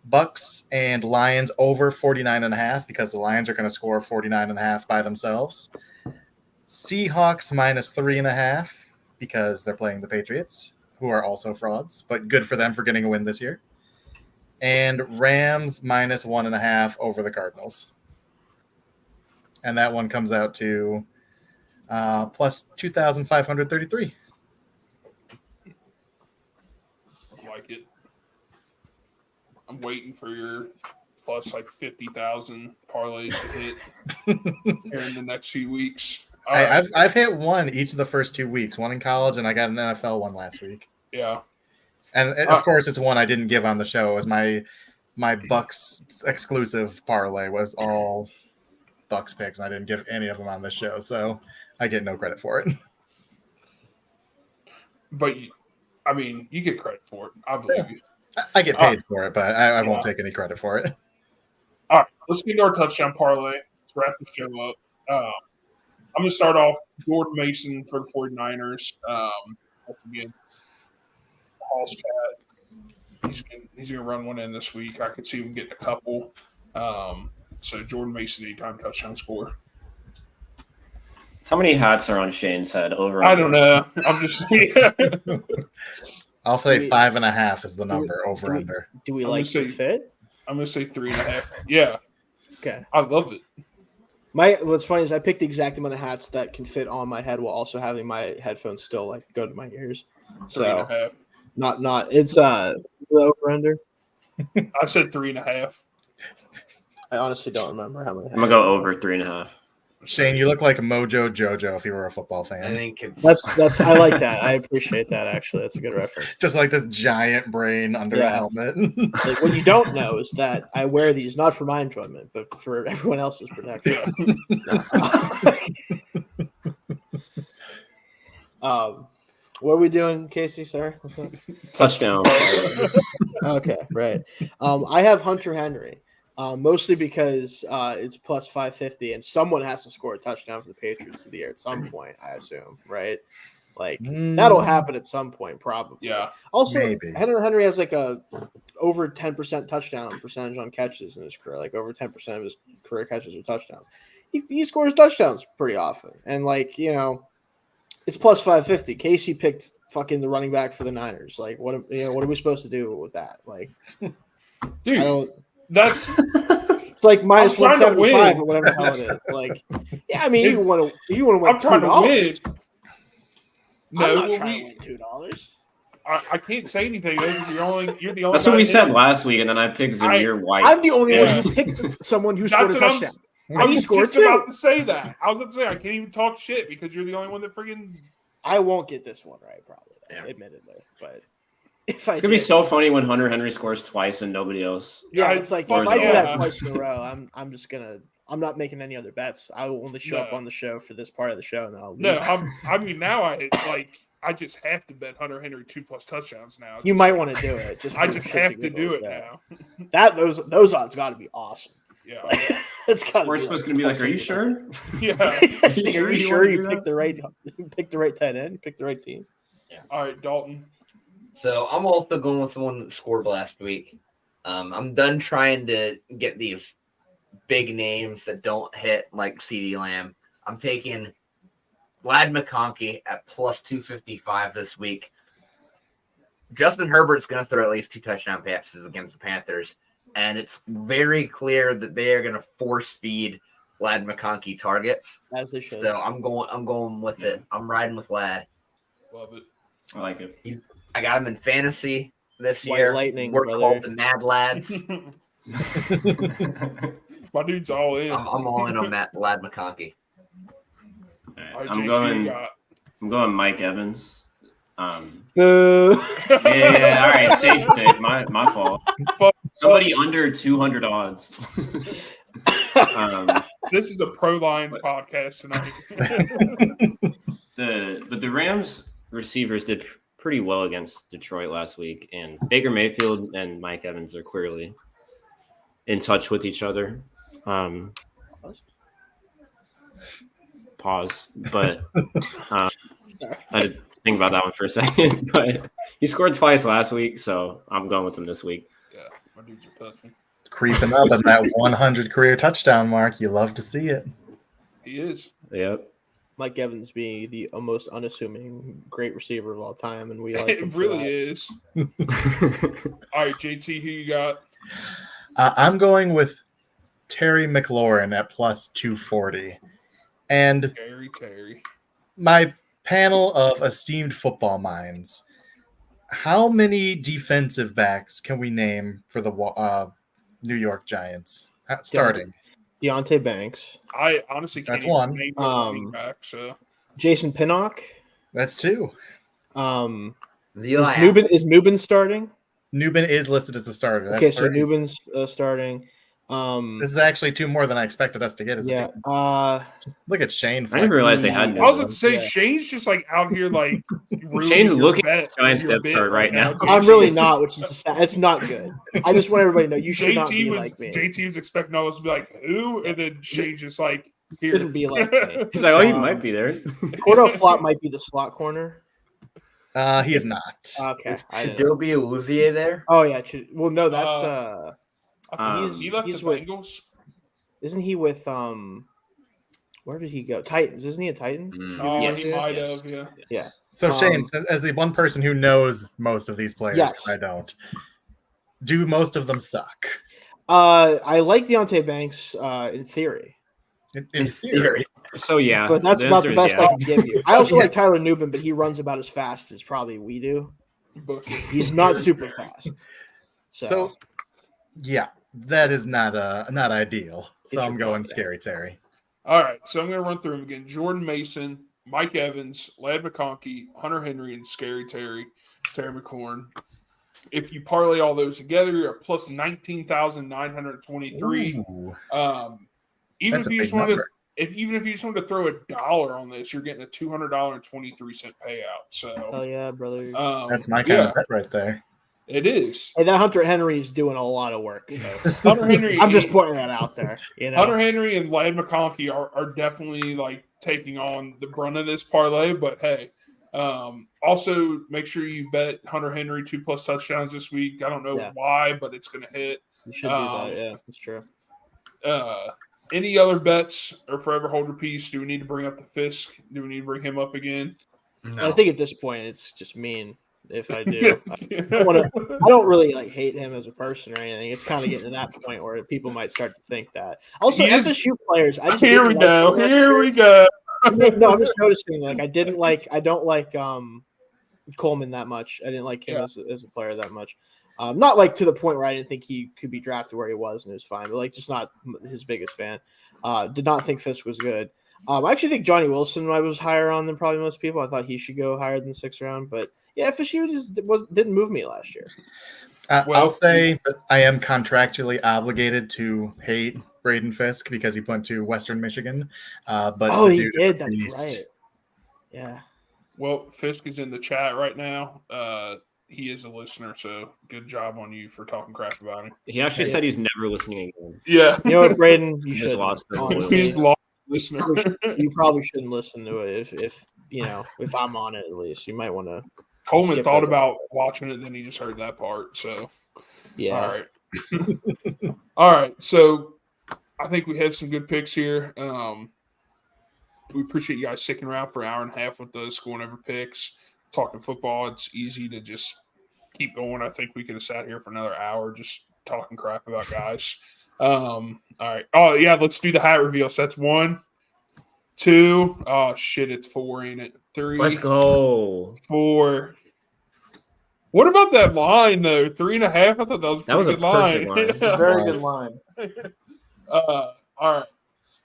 Bucks and Lions over 49.5 because the Lions are going to score 49.5 by themselves. Seahawks -3.5 because they're playing the Patriots, who are also frauds, but good for them for getting a win this year. And Rams -1.5 over the Cardinals. And that one comes out to plus 2,533. I like it. I'm waiting for your plus like 50,000 parlays to hit here in the next few weeks. I've hit one each of the first 2 weeks, one in college, and I got an NFL one last week. Yeah. And of course, it's one I didn't give on the show. It was my Bucks exclusive parlay was all Bucks picks, and I didn't give any of them on the show, so I get no credit for it. But, you get credit for it. I believe you. I get paid for it, but I won't take any credit for it. All right, let's get into our touchdown parlay. Let's wrap the show up. I'm going to start off Jordan Mason for the 49ers. That's again, Hall's cat. He's going to run one in this week. I could see him getting a couple. So Jordan Mason, anytime touchdown score. How many hats are on Shane's head? Over? I don't know. I'm just I'll say 5.5 is the number over under. Do we like to fit? I'm going to say 3.5. Yeah. Okay. I love it. What's funny is I picked the exact amount of hats that can fit on my head while also having my headphones still like go to my ears. 3.5. Not it's over under. I said 3.5. I honestly don't remember how many hats. I'm gonna go over 3.5. Shane, you look like Mojo Jojo if you were a football fan. I think it's That's I like that. I appreciate that actually. That's a good reference. Just like this giant brain under the helmet. Like, what you don't know is that I wear these not for my enjoyment, but for everyone else's protection. What are we doing, Casey? Sorry. What's that? Touchdown. Okay, right. I have Hunter Henry. Mostly because it's plus 550, and someone has to score a touchdown for the Patriots of the year at some point, I assume, right? Like that'll happen at some point, probably. Yeah. Also, maybe. Henry has like a over 10% touchdown percentage on catches in his career. Like over 10% of his career catches are touchdowns. He scores touchdowns pretty often, and it's plus 550. Casey picked fucking the running back for the Niners. Like, what are we supposed to do with that? Like, Dude, I don't. that's It's like minus I'm trying to 175 win. or whatever the hell it is. Like, yeah, I mean, you want to win I'm trying to win. $2. No, I'm not well, trying to win $2. I can't say anything. You're the only. That's what guy we that said hit. last week, and then I picked Zamir White. I'm the only one Yeah. who picked someone who scored a That's what touchdown. I He was scored just two. about to say that. I was going to say I can't even talk shit because you're the only one that freaking. I won't get this one right, probably, Yeah. admittedly. But if I It's gonna be did- so funny when Hunter Henry scores twice and nobody else. yeah, Yeah, it's like scores if I do it all. that twice in a row, I'm not making any other bets. I will only show up No. on the show for this part of the show, and I'll leave. No, I mean now I just have to bet Hunter Henry 2+ touchdowns now. You Just- might want to do it. Just I for just the shits have and to do giggles, it yeah. now. Those odds got to be awesome. Yeah, It's got. We're supposed to be like, "Are you sure?" yeah. Are you sure you wanna do picked the right tight end? You picked the right team? All right, Dalton. So I'm also going with someone that scored last week. I'm done trying to get these big names that don't hit like CeeDee Lamb. I'm taking Lad McConkey at plus 255 this week. Justin Herbert's going to throw at least 2 touchdown passes against the Panthers, and it's very clear that they are going to force feed Lad McConkey targets. As they should. So I'm going with it. I'm riding with Lad. Love it. I like it. I got him in fantasy this White year. lightning, We're brother. called the Mad Lads. My dude's all in. I'm all in on Lad McConkey. All right, All right, I'm JT, going. you got- I'm going Mike Evans. Yeah, all right, safe pick. My fault. Somebody under 200 odds. This is a Pro Lions podcast tonight. But the Rams receivers did pretty well against Detroit last week, and Baker Mayfield and Mike Evans are clearly in touch with each other. Pause. But I had to think about that one for a second. But he scored twice last week, so I'm going with him this week. Yeah, my dudes are touching. Creeping up at that 100 career touchdown mark. You love to see it. He is. Yep. Mike Evans being the most unassuming great receiver of all time, and we like him It for really that. is. All right, JT, who you got? I'm going with Terry McLaurin at plus 240. And Terry. my panel of esteemed football minds, how many defensive backs can we name for the New York Giants? Starting. Deontay Banks, I honestly can't That's even one. name the running back, so Jason Pinnock. That's 2. Is Nubin starting? Nubin is listed as a starter. That's Okay, so 3. Nubin's starting. This is actually 2 more than I expected us to get. Yeah. Look at Shane. I didn't realize they had I was no. about to say Yeah. Shane's just like out here like ruining Shane's your looking bet- at Giants your depth bit chart right now. JT. I'm really not, which is it's not good. I just want everybody to know you should not be JT was like me. JT was expecting all of us to be like who, and then Shane just like here. Shouldn't be like me. He's like, oh, he Um, might be there. Cordell Flott might be the slot corner. He is not. Okay. Should there be a Uzier there? Oh yeah. Well, no, that's I think he left he's the with- Bengals. isn't he with where did he go? Titans. Isn't he a Titan? Oh, Yes. he might Yes. have. Yeah. Yeah. So Shane, as the one person who knows most of these players, Yes. I don't. Do most of them suck? I like Deontay Banks in theory, In theory. So yeah, but that's the about the answer is best yeah. I can give you. I also like Tyler Nubin, but he runs about as fast as probably we do. Book it. He's not super fast. So, yeah, that is not ideal. So Get I'm your going butt Scary Terry. All right, so I'm going to run through them again. Jordan Mason, Mike Evans, Lad McConkey, Hunter Henry, and Scary Terry McLaurin. If you parlay all those together, you're at plus 19,923. Ooh, Even that's if a you just big wanted, number. even if you just wanted to throw $1 on this, you're getting a $200.23 payout. So Hell yeah, brother. That's my kind of bet right there. It is. Hey, that Hunter Henry is doing a lot of work. So. Hunter Henry. I'm just pointing that out there. You know, Hunter Henry and Lad McConkey are definitely like taking on the brunt of this parlay, but hey, also make sure you bet Hunter Henry 2+ touchdowns this week. I don't know why, but it's going to hit. you should do that. Yeah, that's true. Any other bets or forever hold your peace? Do we need to bring up the Fisk? Do we need to bring him up again? No. I think at this point it's just mean if I do. I don't really like hate him as a person or anything. It's kind of getting to that point where people might start to think that. Also, FSU players. I just Here we didn't go. like them Here we go. No, I'm just noticing. Like, I don't like Coleman that much. I didn't like him as a player that much. Not like to the point where I didn't think he could be drafted where he was and it was fine, but like just not his biggest fan. Did not think Fisk was good. I actually think Johnny Wilson I was higher on than probably most people. I thought he should go higher than the 6th round, but yeah, FSU just didn't move me last year. I'll say that I am contractually obligated to hate Braden Fisk because he went to Western Michigan. But he did. That's right. Yeah. Well, Fisk is in the chat right now. He is a listener, so good job on you for talking crap about him. He actually said he's never listening again. Yeah. You know what, Braden? You should. He's lost listener. You probably shouldn't listen to it if I'm on it at least. You might want to. Coleman thought about watching it, then he just heard that part. So, yeah. All right. All right. So, I think we have some good picks here. We appreciate you guys sticking around for an hour and a half with us, going over picks, talking football. It's easy to just keep going. I think we could have sat here for another hour just talking crap about guys. All right. Oh, yeah. Let's do the hat reveal. So that's 1, 2. Oh, shit. It's 4, ain't it? 3. Let's go. 4. What about that line, though? 3.5? I thought that was a good line. Very good line. All right.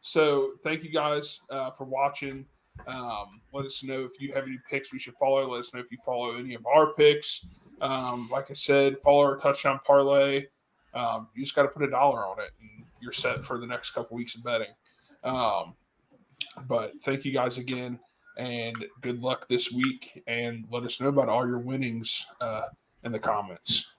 So thank you guys for watching. Let us know if you have any picks we should follow. Let us know if you follow any of our picks. Like I said, follow our touchdown parlay. You just got to put $1 on it, and you're set for the next couple weeks of betting. But thank you guys again, and good luck this week. And let us know about all your winnings in the comments.